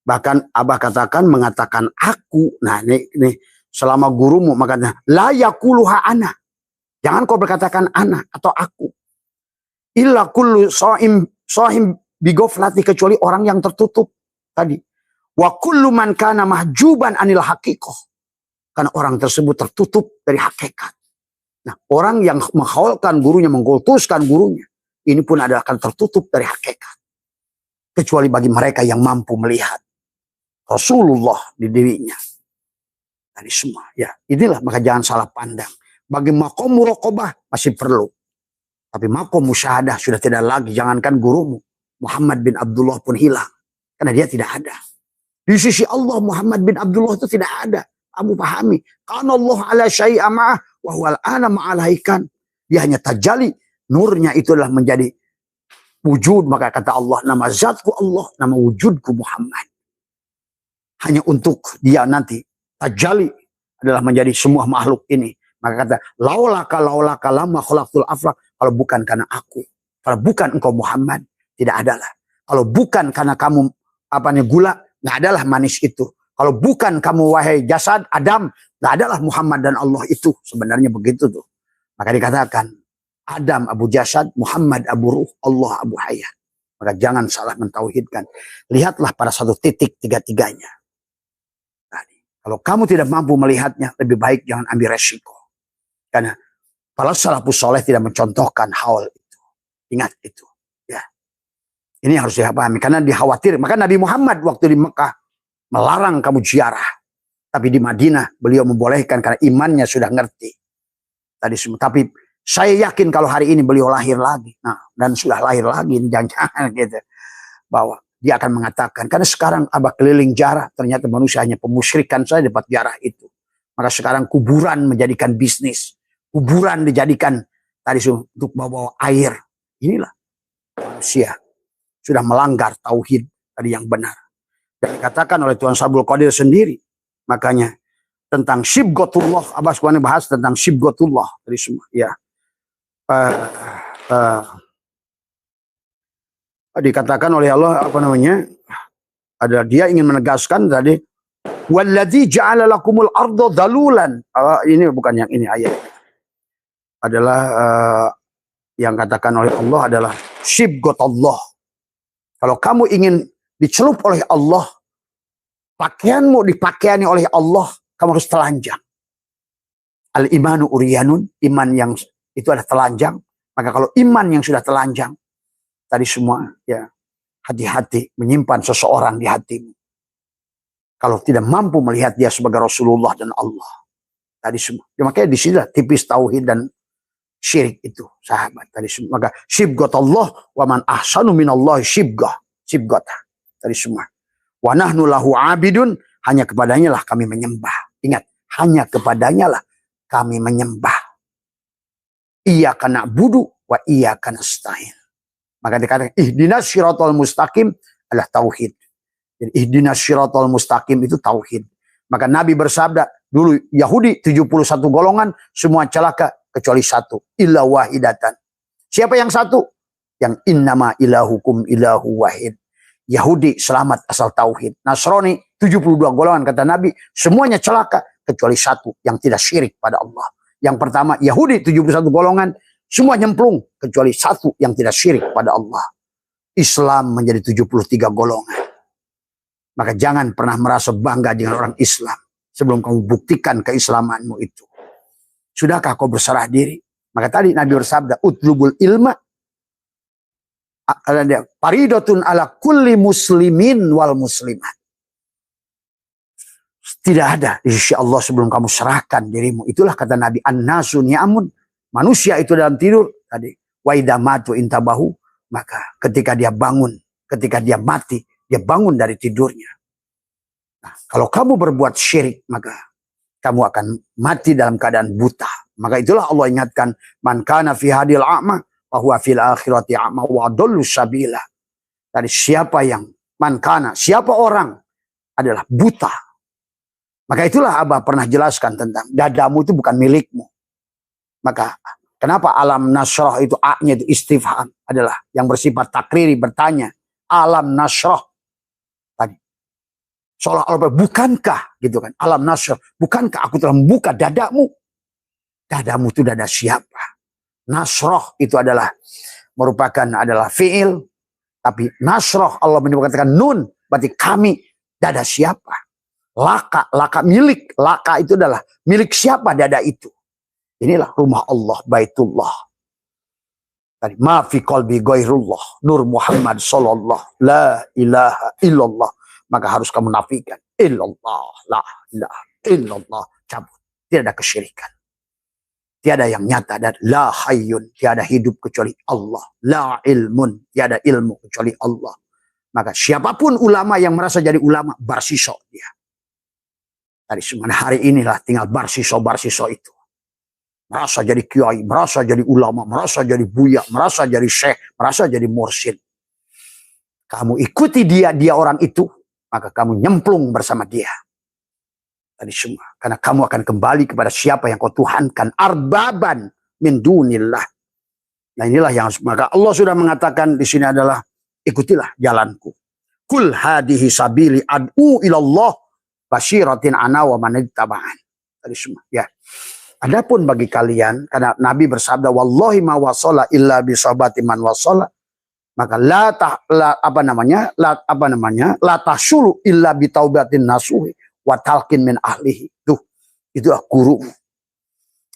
bahkan Abah mengatakan aku. Nah ini selama gurumu makanya la yakuluha ana. Jangan kau berkatakan ana atau aku. Illa kullu sohim bigoflati, kecuali orang yang tertutup. Tadi wa kullu man kana mahjuban anil haqiqah, karena orang tersebut tertutup dari hakikat. Nah, orang yang menghaulkan gurunya, mengkultuskan gurunya, ini pun adalah akan tertutup dari hakikat. Kecuali bagi mereka yang mampu melihat Rasulullah di dirinya. Tadi semua, ya. Inilah, maka jangan salah pandang. Bagi makom muraqabah masih perlu. Tapi makom musyahadah sudah tidak lagi. Jangankan gurumu. Muhammad bin Abdullah pun hilang. Karena dia tidak ada. Di sisi Allah Muhammad bin Abdullah itu tidak ada. Kamu pahami. Karena Allah ala syai'a ma'ah. Wa huwal ana ma'alaikan. Dia hanya tajali. Nurnya itu adalah menjadi wujud. Maka kata Allah. Nama zatku Allah. Nama wujudku Muhammad. Hanya untuk dia nanti. Tajali adalah menjadi semua makhluk ini. Maka kata. Laulaka lama khalaqtul aflaq. Kalau bukan karena aku. Kalau bukan engkau Muhammad. Tidak adalah. Kalau bukan karena kamu gula. Nggak adalah manis itu. Kalau bukan kamu wahai jasad Adam, nggak adalah Muhammad dan Allah itu. Sebenarnya begitu tuh. Maka dikatakan Adam Abu Jasad, Muhammad Abu Ruh, Allah Abu Hayat. Maka jangan salah mentauhidkan. Lihatlah pada satu titik tiga-tiganya. Kalau kamu tidak mampu melihatnya, lebih baik jangan ambil resiko. Karena para salafus soleh tidak mencontohkan hal itu. Ingat itu. Ini harus dipahami karena dikhawatir. Maka Nabi Muhammad waktu di Mekah melarang kamu ziarah. Tapi di Madinah beliau membolehkan karena imannya sudah ngerti. Tapi saya yakin kalau hari ini beliau lahir lagi. Nah, dan sudah lahir lagi. Jangan-jangan gitu. Bahwa dia akan mengatakan. Karena sekarang abah keliling jarah. Ternyata manusia hanya pemusyrikan saja dapat jarah itu. Maka sekarang kuburan menjadikan bisnis. Kuburan dijadikan untuk bawa air. Inilah manusia. Sudah melanggar tauhid tadi yang benar. Dan dikatakan oleh Tuan Sabul Qadir sendiri. Makanya tentang Syibghatullah. Abbas Kwani bahas tentang Syibghatullah. Tadi semua. Ya. Dikatakan oleh Allah adalah dia ingin menegaskan tadi. Walladzi ja'ala lakumul arda dalulan. Ini bukan yang ini ayat. Adalah yang katakan oleh Allah adalah Syibghatullah. Kalau kamu ingin dicelup oleh Allah, pakaianmu dipakaiani oleh Allah, kamu harus telanjang. Al-imanu uriyanun, iman yang itu adalah telanjang. Maka kalau iman yang sudah telanjang, tadi semua ya hati-hati menyimpan seseorang di hatimu. Kalau tidak mampu melihat dia sebagai Rasulullah dan Allah. Tadi semua. Ya, makanya di sini tipis tauhid dan syirik itu sahabat tadi semua. Maka syibghatullah wa man ahsanu minallahi syibghata tadi semua. Wa nahnu lahu abidun, hanya kepadanya lah kami menyembah. Ingat, hanya kepadanya lah kami menyembah. Iyyaka na'budu wa iyyaka nasta'in. Maka dikatakan ihdinas syiratal mustaqim adalah tauhid. Jadi ihdinas syiratal mustaqim itu tauhid. Maka Nabi bersabda dulu Yahudi 71 golongan semua celaka kecuali satu, illa wahidatan. Siapa yang satu? Yang innama ilahukum ilahu wahid. Yahudi selamat asal tauhid. Nasrani 72 golongan kata Nabi, semuanya celaka kecuali satu yang tidak syirik pada Allah. Yang pertama Yahudi 71 golongan semua nyemplung kecuali satu yang tidak syirik pada Allah. Islam menjadi 73 golongan. Maka jangan pernah merasa bangga dengan orang Islam sebelum kamu buktikan keislamanmu itu. Sudahkah kau berserah diri? Maka tadi Nabi bersabda, utlubul ilma faridatun ala kulli muslimin wal muslimat. Tidak ada di sisi Allah sebelum kamu serahkan dirimu. Itulah kata Nabi, an-nasu ni'amun. Manusia itu dalam tidur tadi. Wa idza matu intabahu, maka ketika dia bangun, ketika dia mati, dia bangun dari tidurnya. Nah, kalau kamu berbuat syirik, maka kamu akan mati dalam keadaan buta. Maka itulah Allah ingatkan, man kana fi hadil a'ma wa huwa fil akhirati a'ma wa adallu sabila. Dari siapa yang man kana, siapa orang adalah buta. Maka itulah Abah pernah jelaskan tentang dadamu itu bukan milikmu. Maka kenapa alam nasrah itu A-nya itu istifham adalah yang bersifat takriri, bertanya. Alam nasrah tadi. Seolah-olah bukankah gitu kan? Alam nasrah, bukankah aku telah membuka dadamu? Dadamu itu dada siapa? Nasrah itu adalah merupakan adalah fi'il, tapi nasrah Allah menyebutkan nun, berarti kami dada siapa? Laka milik, laka itu adalah milik siapa dada itu? Inilah rumah Allah, Baitullah. Tadi ma fi qalbi ghairullah, Nur Muhammad sallallahu la ilaha illallah. Maka harus kamu nafikan illallah, la ilaha illallah, cabut. Tidak ada kesyirikan. tiada yang nyata, dan la hayyun, tiada hidup kecuali Allah. La ilmun, tiada ilmu kecuali Allah. Maka siapapun ulama yang merasa jadi ulama, barsiso dia. Tadi semua hari inilah tinggal barsiso itu. Merasa jadi kiai, merasa jadi ulama, merasa jadi buya, merasa jadi syekh, merasa jadi mursyid. Kamu ikuti dia orang itu, maka kamu nyemplung bersama dia. Tadi semua. Karena kamu akan kembali kepada siapa yang kau tuhankan. Arbaban min dunillah. Nah inilah yang, maka Allah sudah mengatakan di sini adalah, ikutilah jalanku. Kul hadihi sabili ad'u ilallah basyiratin ana wa man ittaba'an. Tadi semua. Ya. Adapun bagi kalian, karena Nabi bersabda, wallahi ma wasala illa bisabati man wasala, maka la tahsulu illa bitaubatin nasuhi wa talqin min ahlihi. Itulah guru.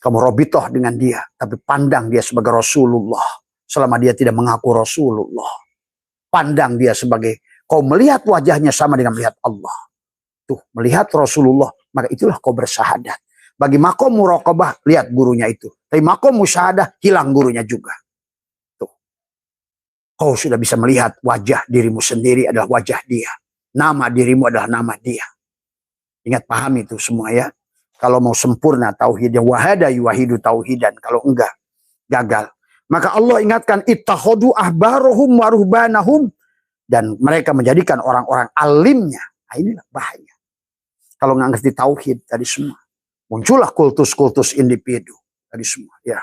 Kamu robitoh dengan dia, tapi pandang dia sebagai Rasulullah selama dia tidak mengaku Rasulullah. Pandang dia sebagai, kau melihat wajahnya sama dengan melihat Allah. Melihat Rasulullah, maka itulah kau bersahadat. Bagi makom muraqabah, lihat gurunya itu. Tapi makom musyahadah, hilang gurunya juga. Kau sudah bisa melihat wajah dirimu sendiri adalah wajah dia. Nama dirimu adalah nama dia. Ingat, paham itu semua ya. Kalau mau sempurna tauhidnya, wahada yuwahidu tauhidan. Kalau enggak, gagal. Maka Allah ingatkan, ittakhadu ahbarohum wa ruhbanahum. Dan mereka menjadikan orang-orang alimnya. Nah inilah bahaya. Kalau nggak ngerti tauhid tadi semua. Muncullah kultus-kultus individu tadi semua. Ya.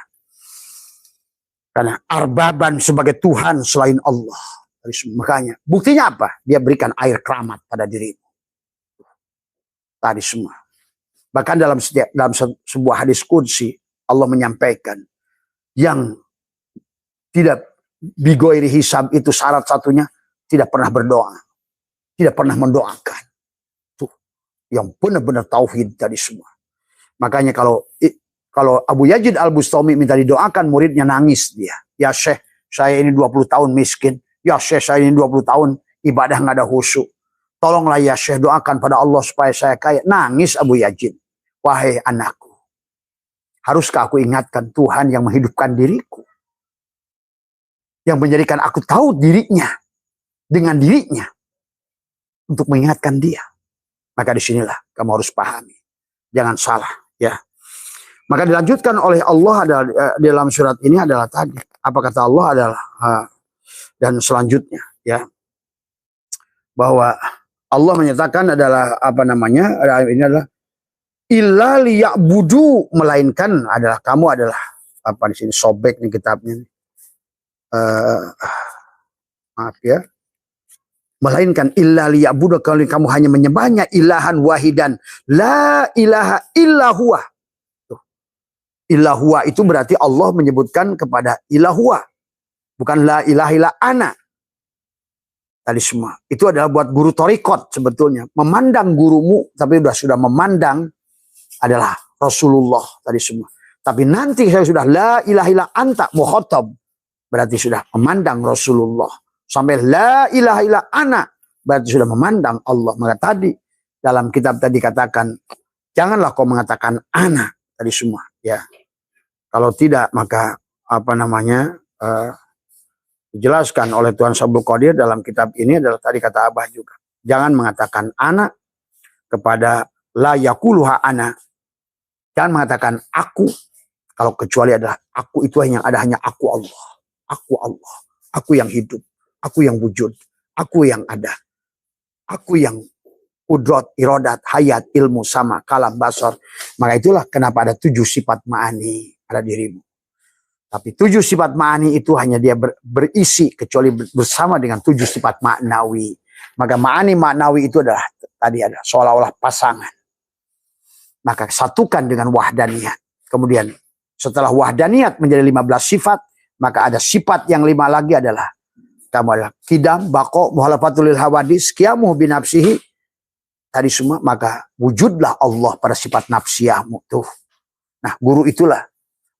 Karena arbaban sebagai Tuhan selain Allah. Tadi semua. Makanya buktinya apa? Dia berikan air keramat pada dirimu. Tadi semua. Bahkan dalam sebuah hadis qudsi Allah menyampaikan yang tidak bigoiri hisab itu syarat satunya tidak pernah berdoa, tidak pernah mendoakan. Tuh, yang benar-benar tauhid tadi semua. Makanya kalau Abu Yazid Al-Bustami minta didoakan, muridnya nangis dia. Ya Syekh, saya ini 20 tahun miskin. Ya Syekh, saya ini 20 tahun ibadah nggak ada khusyuk. Tolonglah ya Syekh, doakan pada Allah supaya saya kaya. Nangis Abu Yazid. Wahai anakku, haruskah aku ingatkan Tuhan yang menghidupkan diriku? Yang menjadikan aku tahu dirinya dengan dirinya untuk mengingatkan dia. Maka disinilah kamu harus pahami. Jangan salah ya. Maka dilanjutkan oleh Allah adalah, dalam surat ini adalah tadi. Apa kata Allah adalah dan selanjutnya ya. Bahwa Allah menyatakan adalah apa namanya? Ini adalah illa liya'budu, melainkan adalah kamu adalah apa di sini sobek nih kitabnya. Maaf ya. Melainkan illa liya'budu, kalau kamu hanya menyembahnya ilahan wahidan, la ilaha illa huwa. Illa huwa itu berarti Allah menyebutkan kepada illa huwa, bukan la ilaha illa ana. Tadi semua. Itu adalah buat guru torikot sebetulnya. Memandang gurumu, tapi sudah memandang adalah Rasulullah tadi semua. Tapi nanti saya sudah la ilaha illa anta mukhatab, berarti sudah memandang Rasulullah. Sampai la ilaha illa ana, berarti sudah memandang Allah. Maka tadi dalam kitab tadi katakan, janganlah kau mengatakan ana tadi semua. Ya, kalau tidak maka apa namanya dijelaskan oleh Tuhan Sabul Qadir dalam kitab ini adalah tadi kata Abah juga. Jangan mengatakan ana kepada la yakuluha ana. Jangan mengatakan aku, kalau kecuali adalah aku itu yang ada hanya aku Allah. Aku Allah. Aku yang hidup. Aku yang wujud. Aku yang ada. Aku yang kudrat, irodat, hayat, ilmu, sama, kalam, basar. Maka itulah kenapa ada 7 sifat ma'ani pada dirimu. Tapi 7 sifat ma'ani itu hanya dia berisi kecuali bersama dengan 7 sifat ma'nawi. Maka ma'ani ma'nawi itu adalah tadi ada seolah-olah pasangan. Maka satukan dengan wahdaniyat. Kemudian setelah wahdaniyat menjadi 15 sifat, maka ada sifat yang 5 lagi adalah kamu adalah kidam, bako, muhalafatul lil hawadis, qiyamuhu binafsihi. Tadi semua, maka wujudlah Allah pada sifat nafsiyahmu tuh. Nah, guru itulah.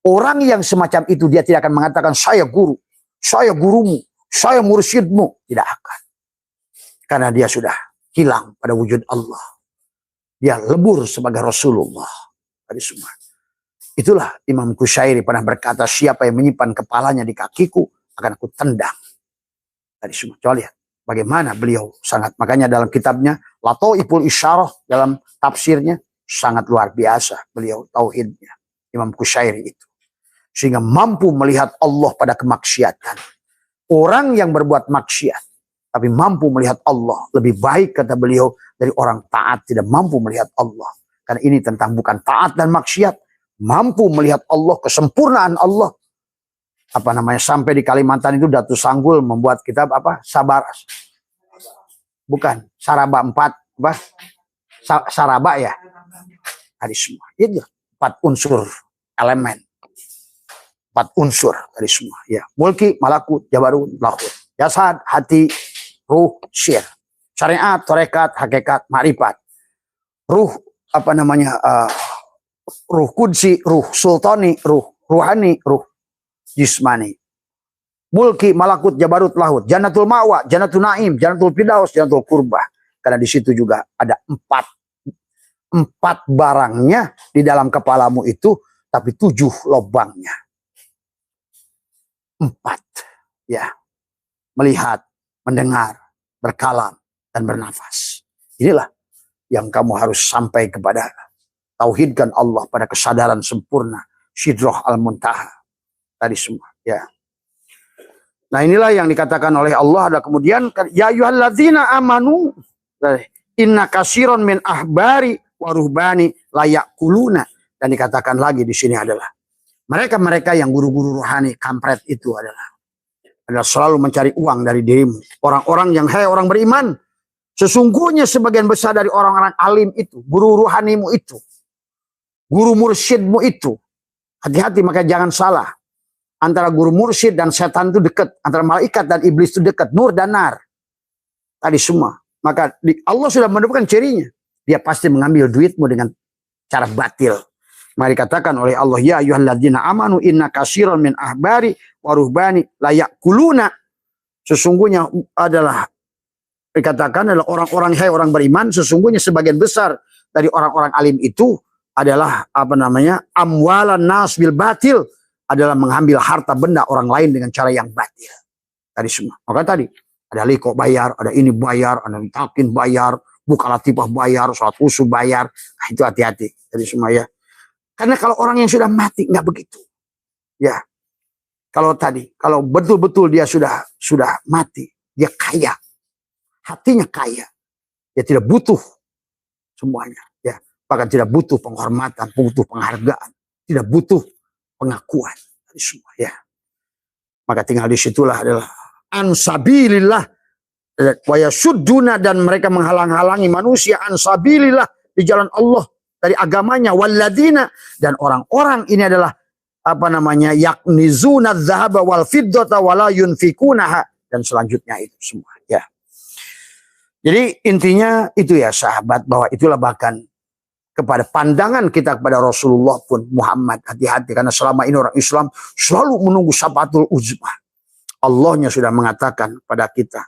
Orang yang semacam itu dia tidak akan mengatakan saya guru, saya gurumu, saya mursyidmu. Tidak akan. Karena dia sudah hilang pada wujud Allah. Dia lebur sebagai Rasulullah. Tadi semua. Itulah Imam Qushairi pernah berkata, siapa yang menyimpan kepalanya di kakiku akan aku tendang. Tadi semua. Coba lihat bagaimana beliau sangat. Makanya dalam kitabnya Lataiful Isyarah, dalam tafsirnya sangat luar biasa beliau tauhidnya. Imam Qushairi itu. Sehingga mampu melihat Allah pada kemaksiatan. Orang yang berbuat maksiat tapi mampu melihat Allah lebih baik, kata beliau, dari orang taat tidak mampu melihat Allah. Karena ini tentang bukan taat dan maksiat, mampu melihat Allah, kesempurnaan Allah. Apa namanya, sampai di Kalimantan itu Datu Sanggul membuat kitab apa? Sabar. Bukan, Saraba 4 apa? Saraba ya. Tadi semua. Itu 4 unsur elemen. 4 unsur tadi semua ya. Mulki, malakut, jabarut, lahut. Jasad, hati, ruh, syir. Syariat, tarekat, hakikat, ma'rifat. Ruh apa namanya? Ruh kudsi, ruh sultani, ruh ruhani, ruh jismani. Mulki, malakut, jabarut, lahut. Jannatul ma'wa, jannatul na'im, jannatul firdaus, jannatul qurbah. Karena di situ juga ada 4 barangnya di dalam kepalamu itu, tapi 7 lobangnya. 4 ya. Melihat, mendengar, berkalam, dan bernafas. Inilah yang kamu harus sampai kepada. Tauhidkan Allah pada kesadaran sempurna. Sidrah al-muntaha. Tadi semua ya. Nah inilah yang dikatakan oleh Allah. Ada kemudian, ya ayyuhalladzina amanu inna katsiran min ahbari wa ruhbani la ya'kuluna. Dan dikatakan lagi di sini adalah mereka-mereka yang guru-guru rohani kampret itu adalah selalu mencari uang dari dirimu. Orang-orang yang, hai orang beriman, sesungguhnya sebagian besar dari orang-orang alim itu, guru rohanimu itu, guru mursyidmu itu, hati-hati, maka jangan salah. Antara guru mursyid dan setan itu dekat, antara malaikat dan iblis itu dekat, nur dan nar. Tadi semua. Maka Allah sudah menentukan cirinya. Dia pasti mengambil duitmu dengan cara batil. Maka dikatakan oleh Allah, ya ayyuhalladzina amanu inna katsiran min ahbari wa ruhbani la ya'kuluna. Sesungguhnya adalah dikatakan adalah orang-orang, hai orang beriman, sesungguhnya sebagian besar dari orang-orang alim itu adalah apa namanya? Amwalan nas bil batil, adalah mengambil harta benda orang lain dengan cara yang batil. Tadi semua. Maka tadi ada liko bayar, ada ini bayar, ada takin bayar, buka latifah bayar, sholat usul bayar. Nah, itu hati-hati. Tadi semua ya. Karena kalau orang yang sudah mati nggak begitu, ya. Kalau betul-betul dia sudah mati, dia kaya, hatinya kaya, dia tidak butuh semuanya, ya. Bahkan tidak butuh penghormatan, butuh penghargaan, tidak butuh pengakuan, semua, ya. Maka tinggal disitulah adalah ansabilillah wa yasudduna, dan mereka menghalang-halangi manusia ansabilillah, di jalan Allah, dari agamanya, walladzina, dan orang-orang ini adalah apa namanya, yaknizuna dzahaba wal fiddata wala yunfikunaha, dan selanjutnya itu semua ya. Jadi intinya itu ya sahabat, bahwa itulah bahkan kepada pandangan kita kepada Rasulullah pun Muhammad, hati-hati, karena selama ini orang Islam selalu menunggu syafaatul uzma. Allahnya sudah mengatakan pada kita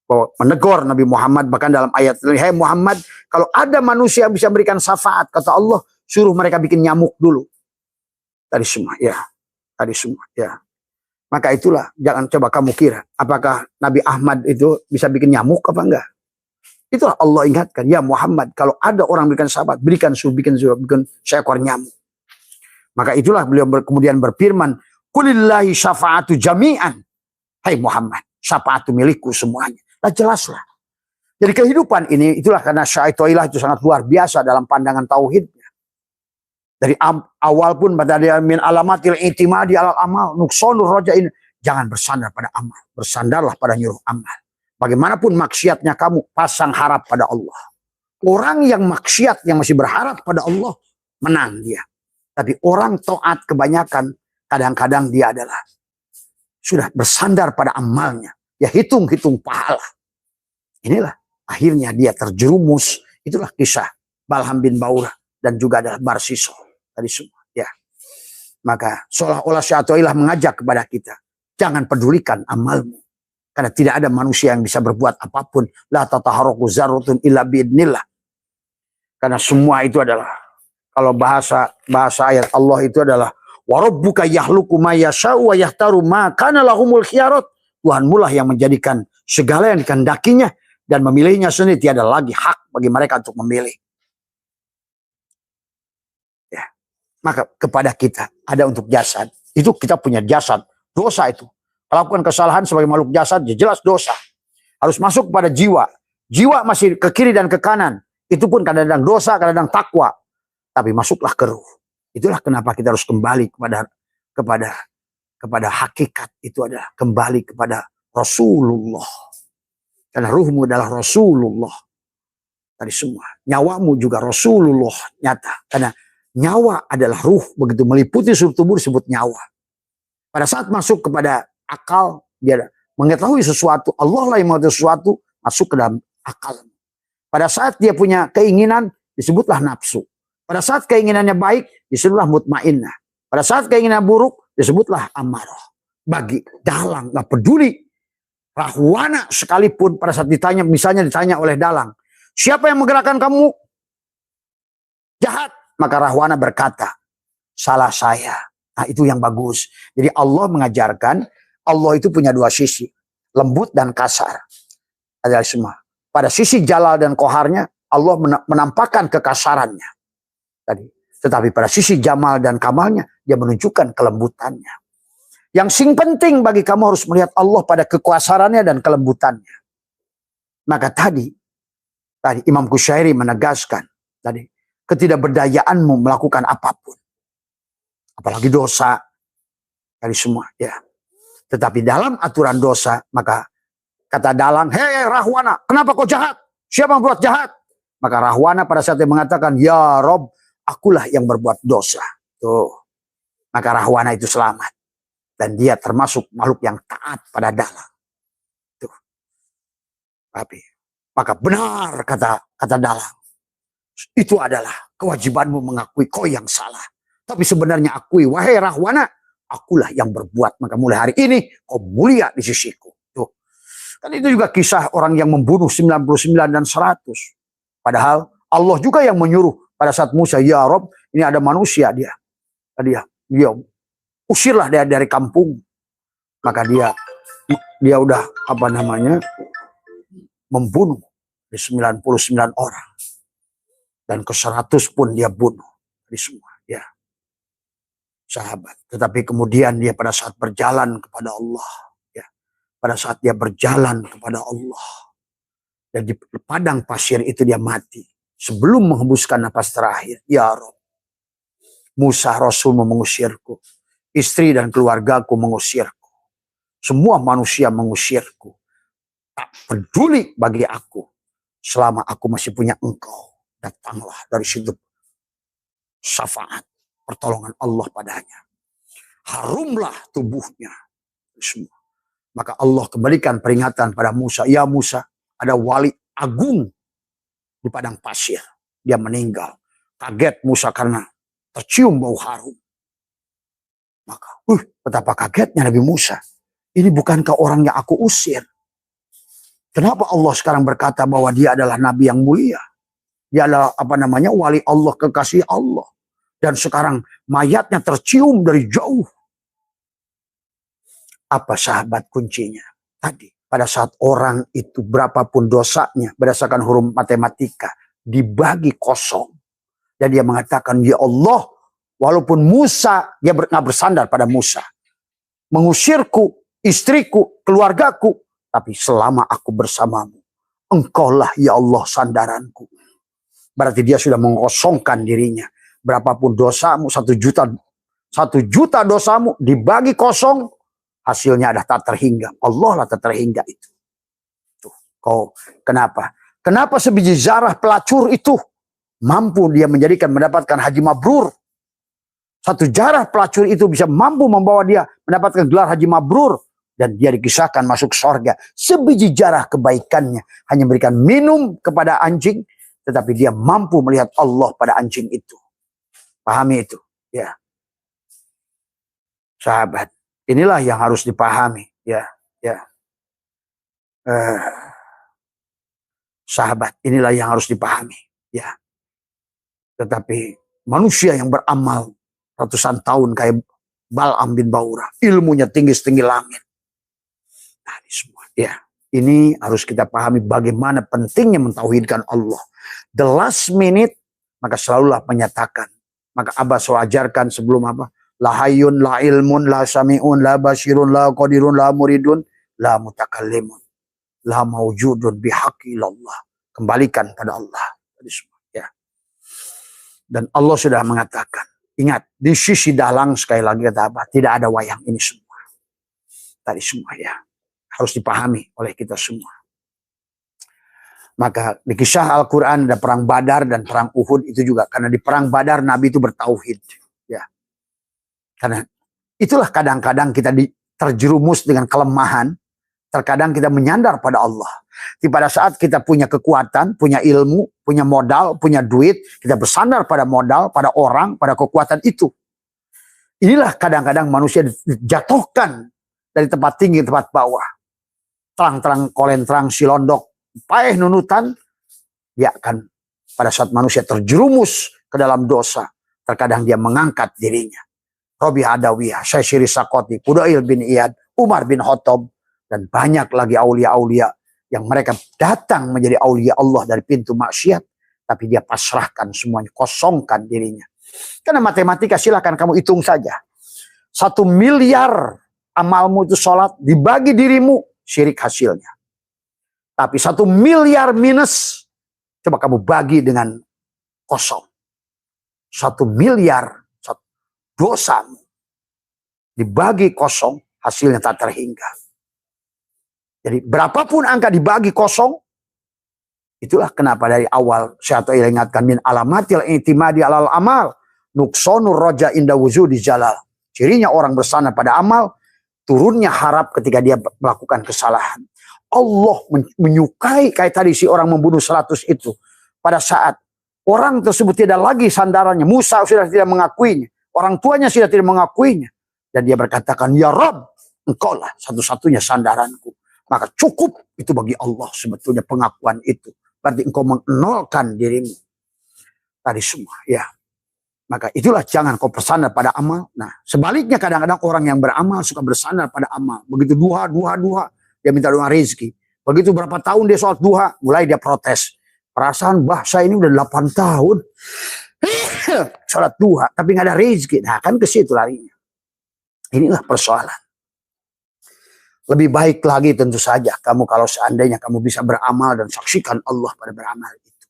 bahwa menegur Nabi Muhammad, bahkan dalam ayat ini, hai Muhammad, kalau ada manusia yang bisa memberikan syafaat, kata Allah, suruh mereka bikin nyamuk dulu. Tadi semua ya. Tadi semua ya. Maka itulah, jangan coba kamu kira apakah Nabi Ahmad itu bisa bikin nyamuk apa enggak. Itulah Allah ingatkan, ya Muhammad, kalau ada orang berikan syafaat, bikin seekor nyamuk. Maka itulah beliau kemudian berfirman, kulillahi syafaatu jami'an. Hai Muhammad, syafaat itu milikku semuanya. Nah jelaslah. Jadi kehidupan ini, itulah karena syaitoilah itu sangat luar biasa dalam pandangan tauhidnya. Dari awal pun pada dia min alamatil itimadi alal amal nuksonur rojain, jangan bersandar pada amal, bersandarlah pada nyuruh amal. Bagaimanapun maksiatnya kamu, pasang harap pada Allah. Orang yang maksiat, yang masih berharap pada Allah, menang dia. Tapi orang taat kebanyakan, kadang-kadang dia adalah sudah bersandar pada amalnya. Ya hitung-hitung pahala. Inilah akhirnya dia terjerumus. Itulah kisah Balham bin Baurah dan juga adalah Barsiso. Tadi semua ya. Maka seolah-olah Syai'atoilah mengajak kepada kita, jangan pedulikan amalmu. Karena tidak ada manusia yang bisa berbuat apapun. La tataharuku zarrutun illa biidnillah. Karena semua itu adalah Kalau bahasa ayat Allah itu adalah warabbuka yahluku ma yasha'u wa yahtaru ma kana lahumul khiyarot. Tuhanmu lah yang menjadikan segala yang dikehendakinya dan memilihnya sendiri, tiada lagi hak bagi mereka untuk memilih. Ya. Maka kepada kita ada untuk jasad. Itu kita punya jasad. Dosa itu. Melakukan kesalahan sebagai makhluk jasad, ya jelas dosa. Harus masuk kepada jiwa. Jiwa masih ke kiri dan ke kanan. Itu pun kadang-kadang dosa, kadang-kadang takwa. Tapi masuklah ke ruh. Itulah kenapa kita harus kembali kepada hakikat. Itu adalah kembali kepada Rasulullah. Karena ruhmu adalah Rasulullah. Tadi semua. Nyawamu juga Rasulullah nyata. Karena nyawa adalah ruh. Begitu meliputi seluruh tubuh disebut nyawa. Pada saat masuk kepada akal, dia mengetahui sesuatu. Allah lah yang mengetahui sesuatu, masuk ke dalam akal. Pada saat dia punya keinginan, disebutlah nafsu. Pada saat keinginannya baik, disebutlah mutmainnah. Pada saat keinginan buruk, disebutlah amarah. Bagi dalang, gak peduli. Rahwana sekalipun pada saat ditanya, misalnya ditanya oleh dalang, siapa yang menggerakkan kamu jahat? Maka Rahwana berkata, salah saya. Nah itu yang bagus. Jadi Allah mengajarkan, Allah itu punya dua sisi. Lembut dan kasar. Adalah semua. Pada sisi jalal dan koharnya, Allah menampakkan kekasarannya. Tetapi pada sisi jamal dan kamalnya, dia menunjukkan kelembutannya. Yang penting bagi kamu harus melihat Allah pada kekuasaannya dan kelembutannya. Maka tadi Imam Qushairi menegaskan, ketidakberdayaanmu melakukan apapun. Apalagi dosa. Tadi semua, ya. Tetapi dalam aturan dosa, maka kata dalang, hei Rahwana, kenapa kau jahat? Siapa yang buat jahat? Maka Rahwana pada saat dia mengatakan, ya Rob, akulah yang berbuat dosa. Tuh. Maka Rahwana itu selamat. Dan dia termasuk makhluk yang taat pada dalang. Tuh. Tapi, maka benar kata dalang. Itu adalah kewajibanmu mengakui kau yang salah. Tapi sebenarnya akui, wahai Rahwana, akulah yang berbuat. Maka mulai hari ini kau mulia di sisiku. Tuh. Kan itu juga kisah orang yang membunuh 99 dan 100. Padahal Allah juga yang menyuruh pada saat Musa, ya Rob, ini ada manusia dia usirlah dia dari kampung. Maka dia udah membunuh 99 orang. Dan ke 100 pun dia bunuh. Dari semua, ya. Sahabat. Tetapi kemudian dia pada saat berjalan kepada Allah, ya. Pada saat dia berjalan kepada Allah, dan di padang pasir itu dia mati. Sebelum menghembuskan napas terakhir, ya Rob, Musa Rasulmu mengusirku, istri dan keluargaku mengusirku, semua manusia mengusirku. Tak peduli bagi aku, selama aku masih punya engkau. Datanglah dari situ syafaat, pertolongan Allah padanya. Harumlah tubuhnya. Semua. Maka Allah kembalikan peringatan pada Musa. Ya Musa, ada wali agung di padang pasir. Dia meninggal. Kaget Musa karena tercium bau harum. Maka, betapa kagetnya Nabi Musa. Ini bukankah orang yang aku usir? Kenapa Allah sekarang berkata bahwa dia adalah Nabi yang mulia? Dia adalah wali Allah, kekasih Allah. Dan sekarang mayatnya tercium dari jauh. Apa sahabat kuncinya? Tadi, pada saat orang itu berapapun dosanya, berdasarkan huruf matematika, dibagi kosong. Dan dia mengatakan, ya Allah, walaupun Musa, dia nggak bersandar pada Musa. Mengusirku, istriku, keluargaku. Tapi selama aku bersamamu, engkaulah ya Allah sandaranku. Berarti dia sudah mengosongkan dirinya. Berapapun dosamu, 1 juta dosamu dibagi kosong, hasilnya ada tak terhingga. Allah lah tak terhingga itu. Tuh, kenapa? Kenapa sebiji zarah pelacur itu mampu dia mendapatkan haji mabrur? 1 jarah pelacur itu bisa mampu membawa dia mendapatkan gelar haji mabrur. Dan dia dikisahkan masuk surga. Sebiji jarah kebaikannya hanya memberikan minum kepada anjing. Tetapi dia mampu melihat Allah pada anjing itu. Pahami itu. Ya. Sahabat. Inilah yang harus dipahami. Ya. Sahabat. Inilah yang harus dipahami. Ya. Tetapi manusia yang beramal ratusan tahun kayak Bal'am bin Baura, ilmunya tinggi-tinggi langit. Nah, ini semua ya. Ini harus kita pahami bagaimana pentingnya mentauhidkan Allah. The last minute, maka selalulah menyatakan. Maka Abah ajarkan sebelum apa? La hayyun, la ilmun, la sami'un, la basirun, la qadirun, la muridun, la mutakallimun, la mawjudun bihaqi ilallah. Kembalikan pada Allah. Ya. Dan Allah sudah mengatakan, ingat, di sisi dalang sekali lagi kata apa? Tidak ada wayang ini semua. Tadi semua ya. Harus dipahami oleh kita semua. Maka di kisah Al-Quran ada perang Badar dan perang Uhud itu juga. Karena di perang Badar Nabi itu bertauhid. Ya. Karena itulah kadang-kadang kita terjerumus dengan kelemahan. Terkadang kita menyandar pada Allah. Pada saat kita punya kekuatan, punya ilmu, punya modal, punya duit, kita bersandar pada modal, pada orang, pada kekuatan itu. Inilah kadang-kadang manusia dijatuhkan dari tempat tinggi ke tempat bawah. Terang-terang kolentrang silondok, paeh nunutan, dia akan pada saat manusia terjerumus ke dalam dosa, terkadang dia mengangkat dirinya. Robi Adawiyah, Syaikhiri Sakoti, Fudail bin Iyad, Umar bin Khattab, dan banyak lagi aulia-aulia yang mereka datang menjadi aulia Allah dari pintu maksiat, tapi dia pasrahkan semuanya, kosongkan dirinya. Karena matematika silahkan kamu hitung saja. 1 miliar amalmu itu sholat, dibagi dirimu, syirik hasilnya. Tapi 1 miliar minus, coba kamu bagi dengan kosong. 1 miliar dosamu, dibagi kosong, hasilnya tak terhingga. Jadi berapapun angka dibagi kosong, itulah kenapa dari awal saya ingatkan min alamatil i'timadi alal amal nuksonur roja inda wujudi jalal. Cirinya orang bersandar pada amal, turunnya harap ketika dia melakukan kesalahan. Allah menyukai kayak tadi si orang membunuh 100 itu. Pada saat orang tersebut tidak lagi sandarannya, Musa sudah tidak mengakuinya, orang tuanya sudah tidak mengakuinya, dan dia berkatakan, ya Rabb, engkau lah satu-satunya sandaranku. Maka cukup itu bagi Allah sebetulnya pengakuan itu. Berarti engkau mengenolkan dirimu. Tadi semua ya. Maka itulah jangan kau bersandar pada amal. Nah sebaliknya kadang-kadang orang yang beramal suka bersandar pada amal. Begitu duha, dia minta doa rezeki. Begitu berapa tahun dia sholat duha, mulai dia protes. Perasaan bahasa ini udah 8 tahun. Sholat duha, tapi nggak ada rezeki. Nah kan ke situ larinya. Inilah persoalan. Lebih baik lagi tentu saja kamu kalau seandainya kamu bisa beramal dan saksikan Allah pada beramal itu.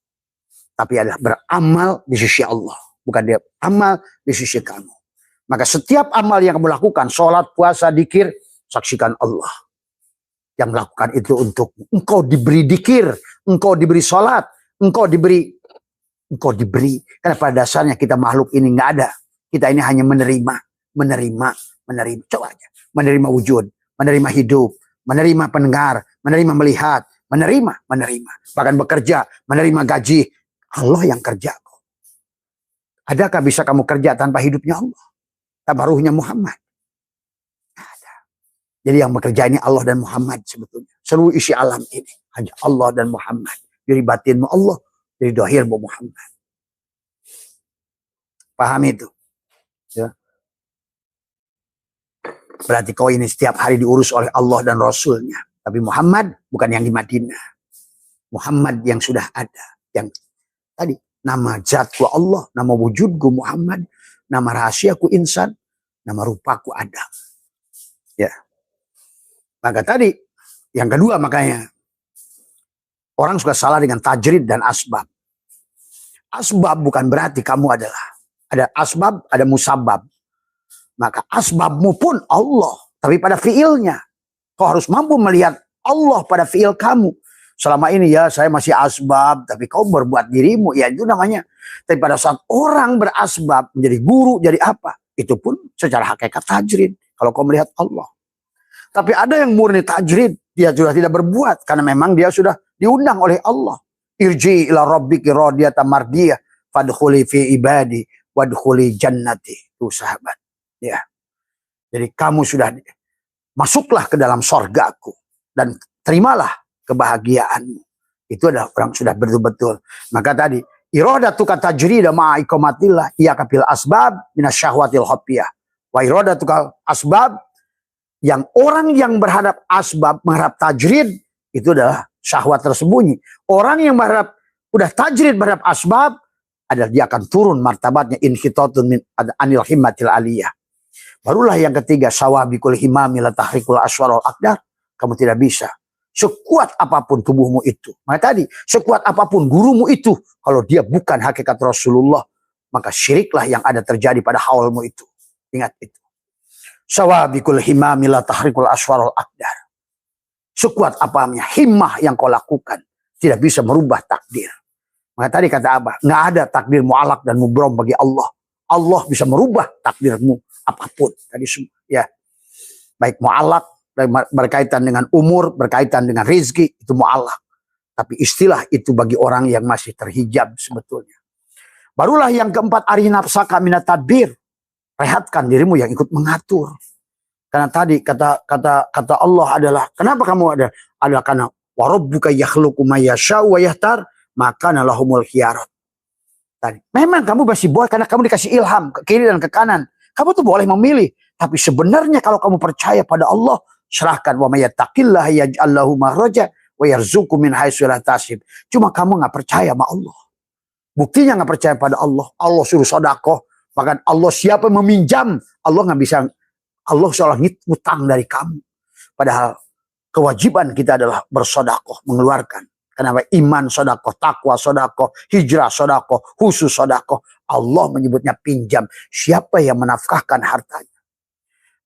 Tapi adalah beramal di sisi Allah. Bukan dia amal di sisi kamu. Maka setiap amal yang kamu lakukan, sholat, puasa, dikir, saksikan Allah. Yang melakukan itu untuk engkau diberi dikir, engkau diberi sholat, engkau diberi. Karena pada dasarnya kita makhluk ini nggak ada. Kita ini hanya menerima. Coba aja. Menerima wujud. Menerima hidup, menerima pendengar, menerima melihat, menerima. Bahkan bekerja, menerima gaji. Allah yang kerja. Adakah bisa kamu kerja tanpa hidupnya Allah? Tanpa ruhnya Muhammad? Ada. Jadi yang bekerja ini Allah dan Muhammad sebetulnya. Seluruh isi alam ini. Hanya Allah dan Muhammad. Jadi batinmu Allah, jadi dohirmu Muhammad. Paham itu? Ya. Berarti kau ini setiap hari diurus oleh Allah dan Rasulnya. Tapi Muhammad bukan yang di Madinah. Muhammad yang sudah ada. Yang tadi, nama zatku Allah, nama wujudku Muhammad, nama rahasiaku insan, nama rupaku Adam. Ya. Maka tadi, yang kedua makanya, orang suka salah dengan tajrid dan asbab. Asbab bukan berarti kamu adalah. Ada asbab, ada musabab. Maka asbabmu pun Allah. Tapi pada fiilnya. Kau harus mampu melihat Allah pada fiil kamu. Selama ini ya saya masih asbab. Tapi kau berbuat dirimu. Ya itu namanya. Tapi pada saat orang berasbab. Menjadi guru. Jadi apa? Itu pun secara hakikat tajrid. Kalau kau melihat Allah. Tapi ada yang murni tajrid. Dia sudah tidak berbuat. Karena memang dia sudah diundang oleh Allah. Irji ila rabbiki radiyatan mardiyah. Fadkhuli fi ibadi. Wadkhuli jannati. Itu sahabat. Ya, jadi kamu sudah masuklah ke dalam sorgaku dan terimalah kebahagiaanmu. Itu adalah orang sudah betul-betul. Maka tadi Iradatuka tajrida ma'a iqamatillah iyaka bil asbab minasyahwatil khafiyah. Wa iradatuka asbab, yang orang yang berhadap asbab, mengharap tajrid, itu adalah syahwat tersembunyi. Orang yang berharap udah tajrid berhadap asbab, adalah dia akan turun martabatnya, inhitatun min anil himmatil aliyah. Barulah yang ketiga, sawabikul himami la tahrikul aswarul akdar. Kamu tidak bisa. Sekuat apapun tubuhmu itu. Maka tadi, sekuat apapun gurumu itu, kalau dia bukan hakikat Rasulullah, maka syiriklah yang ada terjadi pada haulmu itu. Ingat itu. Sawabikul himami la tahrikul aswarul akdar. Sekuat apanya, himmah yang kau lakukan, tidak bisa merubah takdir. Maka tadi kata Abah, nggak ada takdir mu'alak dan mubrom bagi Allah. Allah bisa merubah takdirmu apapun. Tadi semua, ya. Baik mu'alak, berkaitan dengan umur, berkaitan dengan rizki, itu mu'alak. Tapi istilah itu bagi orang yang masih terhijab sebetulnya. Barulah yang keempat, arih nafsaka minat tadbir. Rehatkan dirimu yang ikut mengatur. Karena tadi kata Allah adalah, kenapa kamu ada? Adalah karena warabbuka yakhluqu ma yasha'u wa yahtar, maka lahumul khiyarah. Tadi, memang kamu masih boleh karena kamu dikasih ilham ke kiri dan ke kanan. Kamu tuh boleh memilih. Tapi sebenarnya kalau kamu percaya pada Allah, serahkan, wa may yattaqillaha yaj'al lahu makhraja wa yarzuqhu min haitsu la yahtasib. Cuma kamu nggak percaya sama Allah. Buktinya nggak percaya pada Allah. Allah suruh sedekah, bahkan Allah siapa meminjam, Allah nggak bisa. Allah seolah ngutang dari kamu. Padahal kewajiban kita adalah bersedekah, mengeluarkan. Kenapa? Iman sedekah, takwa sedekah, hijrah sedekah, khusus sedekah. Allah menyebutnya pinjam. Siapa yang menafkahkan hartanya?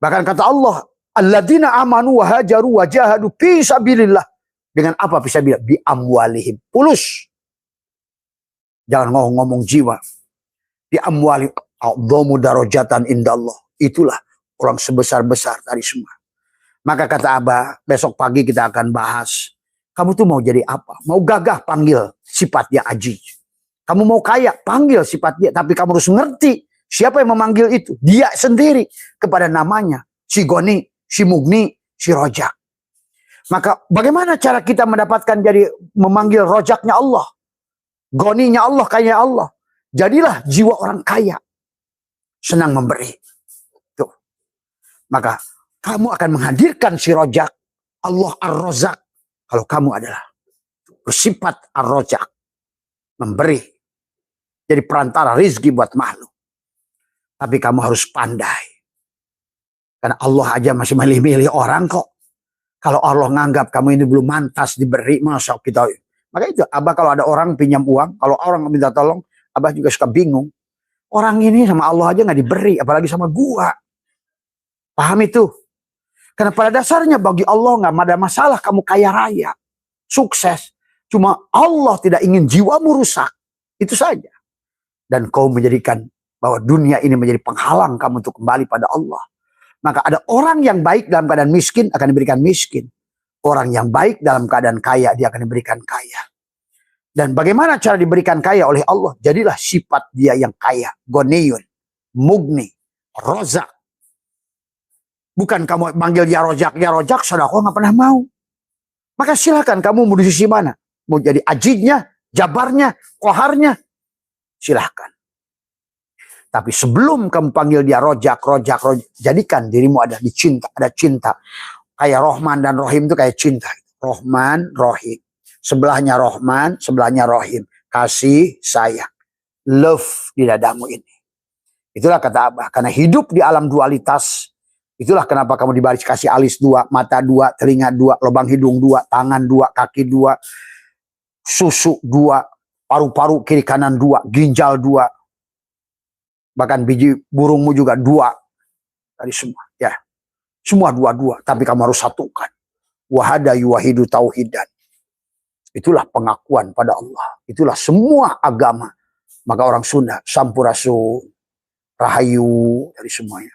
Bahkan kata Allah, alladzina amanu wa hajaru wa jahadu fi sabilillah. Dengan apa bisa bilang? Bi amwalihim. Pulus. Jangan ngomong jiwa. Bi amwalihim. A'dhamu darajatan indallah. Itulah orang sebesar-besar dari semua. Maka kata Abah, besok pagi kita akan bahas. Kamu tuh mau jadi apa? Mau gagah, panggil sifat dia aji. Kamu mau kaya, panggil sifat dia. Tapi kamu harus ngerti siapa yang memanggil itu. Dia sendiri kepada namanya. Si Goni, si Mugni, si Rojak. Maka bagaimana cara kita mendapatkan jadi memanggil Rojaknya Allah? Goninya Allah, kayanya Allah. Jadilah jiwa orang kaya. Senang memberi. Tuh. Maka kamu akan menghadirkan si Rojak. Allah Ar-Rozak. Kalau kamu adalah bersifat Ar-Rozak. Memberi. Jadi perantara rizki buat makhluk. Tapi kamu harus pandai. Karena Allah aja masih milih-milih orang kok. Kalau Allah nganggap kamu ini belum mantas diberi, masa kita. Maka itu, Abah kalau ada orang pinjam uang, kalau orang minta tolong, Abah juga suka bingung. Orang ini sama Allah aja nggak diberi, apalagi sama gua. Paham itu? Karena pada dasarnya bagi Allah nggak ada masalah kamu kaya raya, sukses. Cuma Allah tidak ingin jiwamu rusak. Itu saja. Dan kau menjadikan bahwa dunia ini menjadi penghalang kamu untuk kembali pada Allah. Maka ada orang yang baik dalam keadaan miskin akan diberikan miskin. Orang yang baik dalam keadaan kaya dia akan diberikan kaya. Dan bagaimana cara diberikan kaya oleh Allah? Jadilah sifat dia yang kaya. Goniyun, Mugni, Rozak. Bukan kamu manggil ya Rojak, sedekah nggak pernah mau. Maka silakan kamu mau di sisi mana? Mau jadi ajidnya, jabarnya, koharnya, silahkan. Tapi sebelum kamu panggil dia Rojak, jadikan dirimu ada dicinta, ada cinta. Kayak Rohman dan Rohim itu kayak cinta. Rohman, Rohim. Sebelahnya Rohman, sebelahnya Rohim. Kasih, sayang. Love di dadamu ini. Itulah kata Abah. Karena hidup di alam dualitas. Itulah kenapa kamu dibaris kasih alis dua, mata dua, telinga dua, lubang hidung dua, tangan dua, kaki dua, susu dua, paru-paru kiri kanan dua, ginjal dua. Bahkan biji burungmu juga dua. Dari semua. Ya. Semua dua-dua. Tapi kamu harus satukan. Wahada yuwahidu tauhidan. Itulah pengakuan pada Allah. Itulah semua agama. Maka orang Sunda. Sampurasun. Rahayu. Dari semuanya.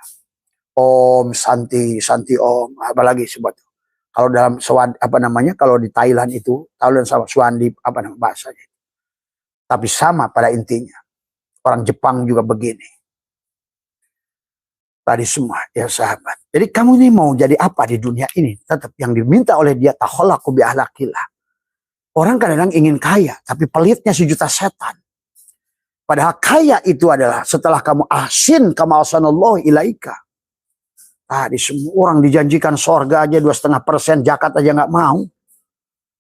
Om, Santi, Santi Om. Apalagi sebut. Kalau dalam kalau di Thailand itu. Thailand sama Swandi. Bahasanya. Tapi sama pada intinya. Orang Jepang juga begini. Tadi semua, ya sahabat. Jadi kamu ini mau jadi apa di dunia ini? Tetap yang diminta oleh dia, takholaqu bi ahlakillah. Orang kadang-kadang ingin kaya, tapi pelitnya sejuta setan. Padahal kaya itu adalah setelah kamu ahsin kama ahsanallahu ilaika. Tadi semua orang dijanjikan sorga aja 2,5% zakat aja nggak mau.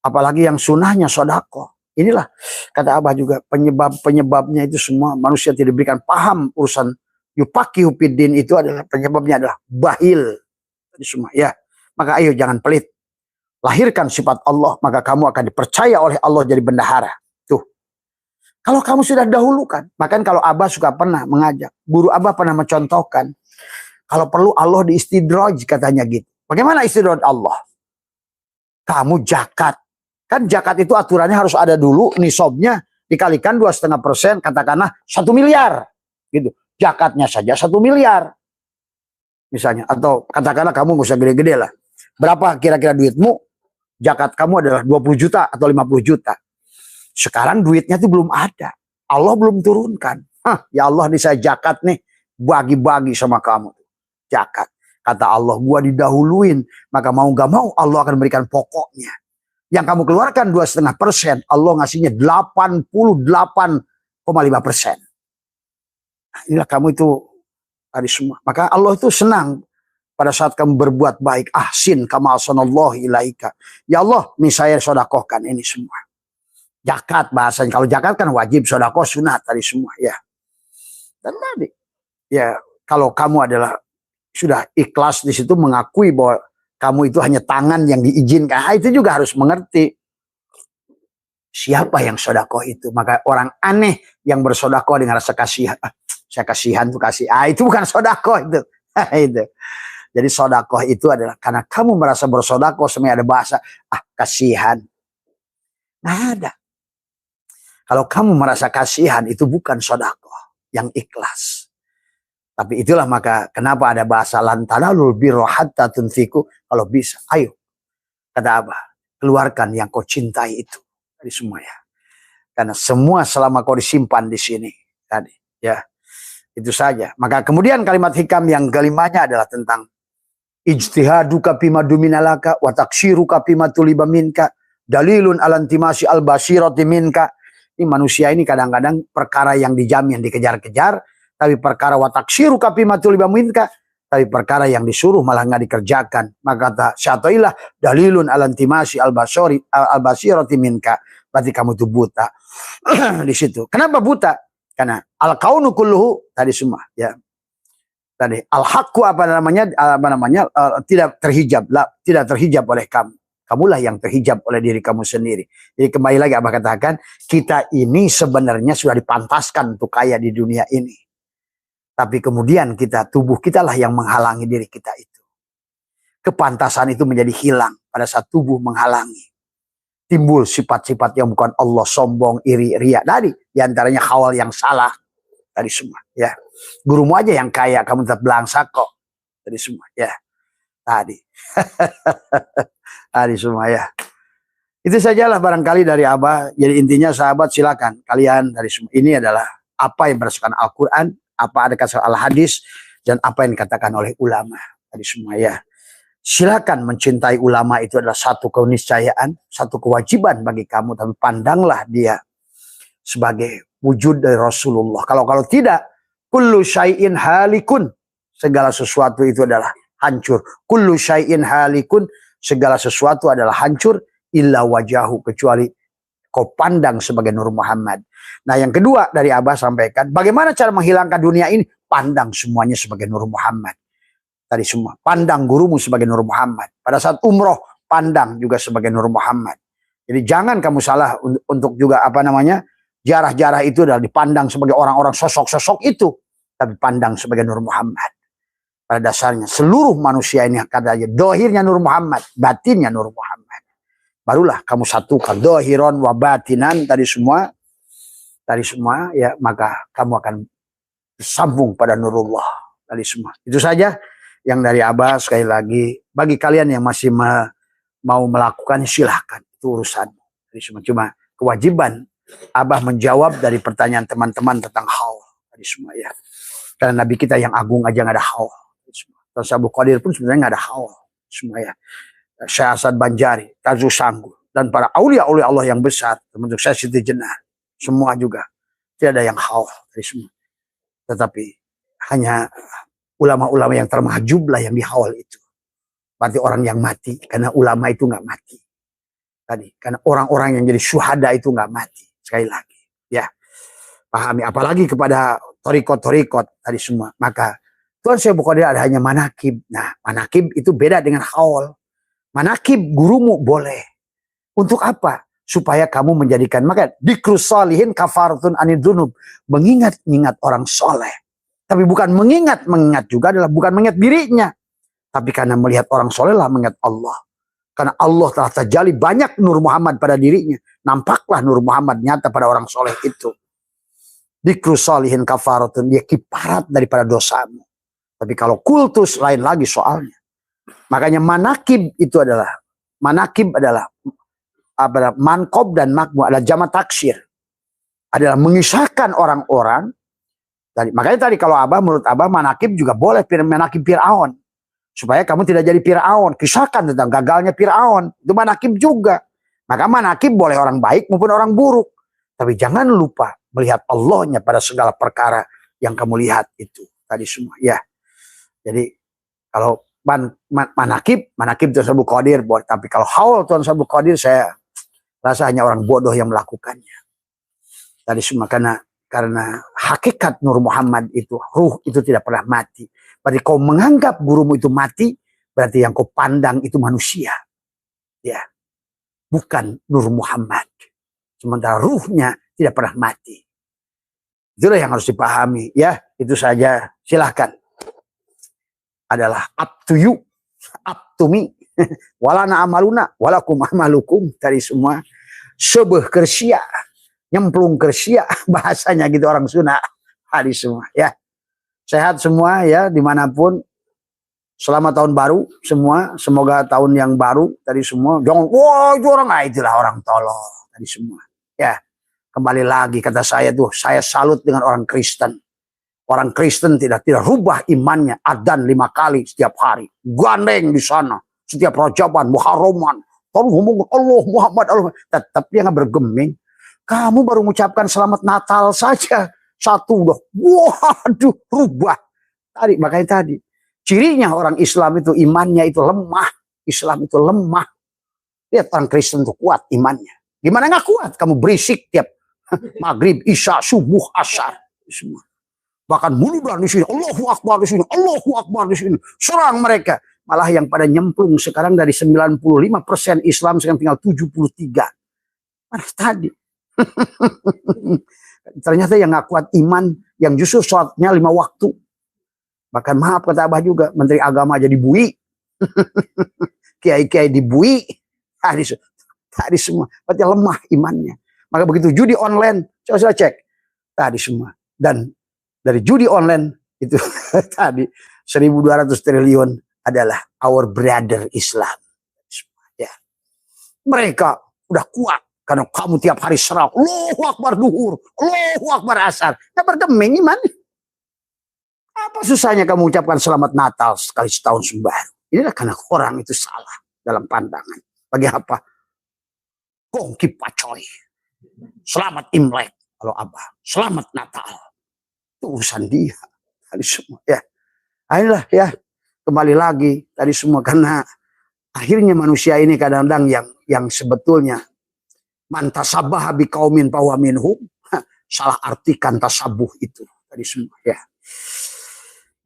Apalagi yang sunnahnya sodako. Inilah kata Abah juga penyebabnya itu semua manusia tidak diberikan paham urusan yupaqihu fiddin itu adalah penyebabnya adalah bahil. Tadi semua ya. Maka ayo jangan pelit. Lahirkan sifat Allah maka kamu akan dipercaya oleh Allah jadi bendahara. Tuh. Kalau kamu sudah dahulukan, bahkan kalau Abah suka pernah mengajak, guru Abah pernah mencontohkan kalau perlu Allah diistidraj katanya gitu. Bagaimana istidraj Allah? Kamu zakat. Kan zakat itu aturannya harus ada dulu nisabnya dikalikan 2,5% katakanlah 1 miliar. Gitu. Zakatnya saja 1 miliar. Misalnya. Atau katakanlah kamu nggak usah gede-gede lah. Berapa kira-kira duitmu? Zakat kamu adalah 20 juta atau 50 juta. Sekarang duitnya itu belum ada. Allah belum turunkan. Ya Allah nih saya zakat nih. Bagi-bagi sama kamu. Zakat. Kata Allah, gua didahuluin. Maka mau gak mau Allah akan memberikan pokoknya. Yang kamu keluarkan 2,5%. Allah ngasihnya 88,5%. Nah, inilah kamu itu tadi semua. Maka Allah itu senang. Pada saat kamu berbuat baik. Ahsin kama ahsanallahu ilaika. Ya Allah, nih saya sodakohkan ini semua. Zakat bahasanya. Kalau zakat kan wajib, sodakoh sunat tadi semua. Ya. Dan tadi. Ya, kalau kamu adalah sudah ikhlas di situ mengakui bahwa kamu itu hanya tangan yang diizinkan. Itu juga harus mengerti. Siapa yang sodakoh itu? Maka orang aneh yang bersodakoh dengan rasa kasihan. Saya kasihan tuh kasih. Itu bukan sodakoh itu. Itu. Jadi sodakoh itu adalah karena kamu merasa bersodakoh sebenarnya ada bahasa kasihan. Nggak ada. Kalau kamu merasa kasihan itu bukan sodakoh yang ikhlas. Tapi itulah maka kenapa ada bahasa lantanalul birra hatta tunfiku. Kalau bisa, ayo. Kata Abah, keluarkan yang kau cintai itu. Tadi semua ya. Karena semua selama kau disimpan di sini. Tadi ya. Itu saja. Maka kemudian kalimat hikam yang kelimanya adalah tentang ijtihaduka bima duminalaka wa taksiruka bima tuliba minka dalilun alantimasi al-basirati minka. Ini manusia ini kadang-kadang perkara yang dijamin dikejar-kejar, tapi perkara wa taksiruka bima tuliba minka, tapi perkara yang disuruh malah nggak dikerjakan. Maka kata syatailah dalilun alantimasi al-basirati minka. Berarti kamu itu buta. Di situ. Kenapa buta? Karena al-kaunu kulluhu tadi semua ya. Tadi al-haqqu tidak terhijab, tidak terhijab oleh kamu. Kamulah yang terhijab oleh diri kamu sendiri. Jadi kembali lagi Abah katakan, kita ini sebenarnya sudah dipantaskan untuk kaya di dunia ini. Tapi kemudian tubuh kita lah yang menghalangi diri kita itu. Kepantasan itu menjadi hilang pada saat tubuh menghalangi. Timbul sifat-sifat yang bukan Allah, sombong, iri, riya. Tadi diantaranya khawal yang salah. Tadi semua ya. Gurumu aja yang kaya, kamu tetap belangsa kok. Tadi semua ya. Tadi. Tadi semua ya. Itu sajalah barangkali dari Abah. Jadi intinya sahabat silakan. Kalian dari semua. Ini adalah apa yang berdasarkan Al-Quran. Apa ada kasar Al-Hadis. Dan apa yang dikatakan oleh ulama. Tadi semua ya. Silakan mencintai ulama itu adalah satu keniscayaan. Satu kewajiban bagi kamu. Tapi pandanglah dia sebagai wujud dari Rasulullah. Kalau tidak, kullu syai'in halikun. Segala sesuatu itu adalah hancur. Kullu syai'in halikun. Segala sesuatu adalah hancur. Illa wajahu. Kecuali kau pandang sebagai Nur Muhammad. Nah yang kedua dari Abah sampaikan. Bagaimana cara menghilangkan dunia ini? Pandang semuanya sebagai Nur Muhammad. Tadi semua. Pandang gurumu sebagai Nur Muhammad. Pada saat umroh. Pandang juga sebagai Nur Muhammad. Jadi jangan kamu salah untuk juga jarah-jarah itu adalah dipandang sebagai orang-orang sosok-sosok itu. Tapi pandang sebagai Nur Muhammad. Pada dasarnya seluruh manusia ini katanya dohirnya Nur Muhammad. Batinnya Nur Muhammad. Barulah kamu satukan. Dohiron wa batinan tadi semua. Tadi semua ya. Maka kamu akan bersambung pada Nurullah. Tadi semua. Itu saja yang dari Abah sekali lagi. Bagi kalian yang masih mau melakukan silahkan. Itu urusan. Tadi semua. Cuma kewajiban Abah menjawab dari pertanyaan teman-teman tentang haul. Tadi semua ya. Karena Nabi kita yang agung aja nggak ada haul. Terus Abu Qadir pun sebenarnya nggak ada haul. Semua ya. Syekh Hasan Banjari, Tazu Sanggu. Dan para aulia Allah yang besar. Termasuk saya Siti Jenar. Semua juga. Tidak ada yang haul dari semua. Tetapi hanya ulama-ulama yang termahjub lah yang dihaul itu. Berarti orang yang mati. Karena ulama itu nggak mati. Tadi, karena orang-orang yang jadi syuhada itu nggak mati. Sekali lagi. Ya. Pahami. Apalagi kepada torikot-torikot tadi semua. Maka Tuhan Syekh Abdul Qadir ada hanya manakib. Nah, manakib itu beda dengan haul. Manakib gurumu boleh. Untuk apa? Supaya kamu menjadikan. Maka dikrus solihin kafaratun anidunub. Mengingat-ingat orang soleh. Tapi bukan mengingat juga adalah bukan mengingat dirinya. Tapi karena melihat orang soleh lah mengingat Allah. Karena Allah telah terjali banyak Nur Muhammad pada dirinya. Nampaklah Nur Muhammad nyata pada orang soleh itu. Dikrus solihin kafaratun. Dia kiparat daripada dosamu. Tapi kalau kultus lain lagi soalnya. Makanya manakib itu adalah. Manakib adalah mankob dan makmu adalah jamak taksir. Adalah mengisahkan orang-orang. Makanya tadi kalau menurut Abah manakib juga boleh manakib Fir'aun. Supaya kamu tidak jadi Fir'aun. Kisahkan tentang gagalnya Fir'aun. Itu manakib juga. Maka manakib boleh orang baik maupun orang buruk. Tapi jangan lupa melihat Allahnya pada segala perkara yang kamu lihat itu. Tadi semua. Ya. Jadi kalau manakib Tuhan Syekh Abdul Qadir. Tapi kalau haul Tuhan Syekh Abdul Qadir saya rasa hanya orang bodoh yang melakukannya. Tadi semua karena hakikat Nur Muhammad itu, ruh itu tidak pernah mati. Berarti kau menganggap gurumu itu mati, berarti yang kau pandang itu manusia. Ya. Bukan Nur Muhammad. Sementara ruhnya tidak pernah mati. Itulah yang harus dipahami. Ya, itu saja. Silahkan. Adalah up to you. Up to me. Walana amaluna. Walakum amalukum. Tadi semua. Sebeh kersia. Nyemplung kersia. Bahasanya gitu orang Sunda. Hadis semua. Ya. Sehat semua ya dimanapun. Selamat tahun baru semua. Semoga tahun yang baru tadi semua. Jangan, wah itu orang, itulah orang tolol tadi semua. Ya, kembali lagi kata saya tuh, saya salut dengan orang Kristen. Orang Kristen tidak rubah imannya. Adzan 5 kali setiap hari. Gandeng di sana. Setiap Rajaban, Muharraman. Allah Muhammad Allah. Tetap dia nggak bergeming. Kamu baru mengucapkan selamat Natal saja. Satu udah, waduh, rubah. Makanya tadi. Cirinya orang Islam itu imannya itu lemah. Islam itu lemah. Lihat orang Kristen itu kuat imannya. Gimana nggak kuat? Kamu berisik tiap maghrib, isya, subuh, asar. Semua. Bahkan muludan di sini. Allahu Akbar di sini. Allahu Akbar di sini. Serang mereka. Malah yang pada nyemplung sekarang dari 95% Islam sekarang tinggal 73. Mana tadi? Ternyata yang gak kuat iman, yang justru sholatnya 5 waktu. Bahkan maaf kata Abah juga, Menteri Agama jadi bui. Kiai-kiai dibui. Tadi semua. Berarti lemah imannya. Maka begitu judi online, coba cek. Tadi semua. Dan dari judi online, itu tadi 1.200 triliun adalah our brother Islam. Ya. Mereka udah kuat. Karena kamu tiap hari serau. Allahu Akbar duhur. Allahu Akbar asar. Nggak bergeming iman. Apa susahnya kamu ucapkan selamat Natal sekali setahun sembahyang? Inilah karena orang itu salah dalam pandangan. Bagi apa? Kongki pacoy. Selamat Imlek. Kalau Abah. Selamat Natal. Itu urusan dia. Tadi semua. Ya. Inilah ya. Kembali lagi. Tadi semua. Karena akhirnya manusia ini kadang-kadang yang sebetulnya mantasabah biqaumin fahuwa minhum. Salah artikan tasabuh itu tadi semua ya.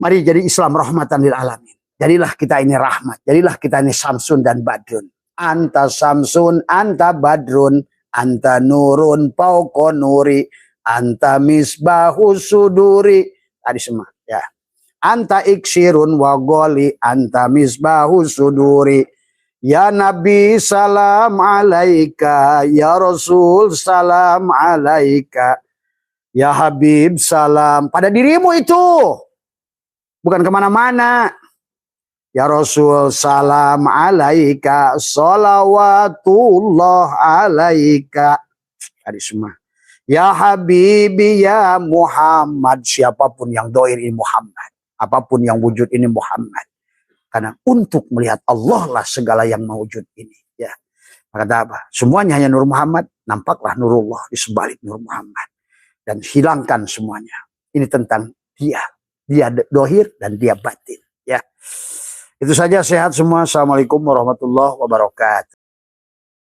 Mari jadi Islam rahmatan lil alamin. Jadilah kita ini rahmat. Jadilah kita ini samsun dan badrun. Anta samsun, anta badrun, anta nurun fauqa nuri, anta misbahus suduri. Tadi semua ya. Anta iksirun wa goli, anta misbahus suduri. Ya Nabi salam alaika, ya Rasul salam alaika, ya Habib salam. Pada dirimu itu, bukan kemana-mana. Ya Rasul salam alaika, salawatullah alaika. Tadi semua. Ya Habibi ya Muhammad, siapapun yang doir ini Muhammad, apapun yang wujud ini Muhammad. Karena untuk melihat Allah lah segala yang mewujud ini. Ya. Maka apa? Semuanya hanya Nur Muhammad. Nampaklah Nurullah di sebalik Nur Muhammad. dan hilangkan semuanya. Ini tentang dia dohir dan dia batin. Ya, itu saja. Sehat semua. Assalamualaikum warahmatullahi wabarakatuh.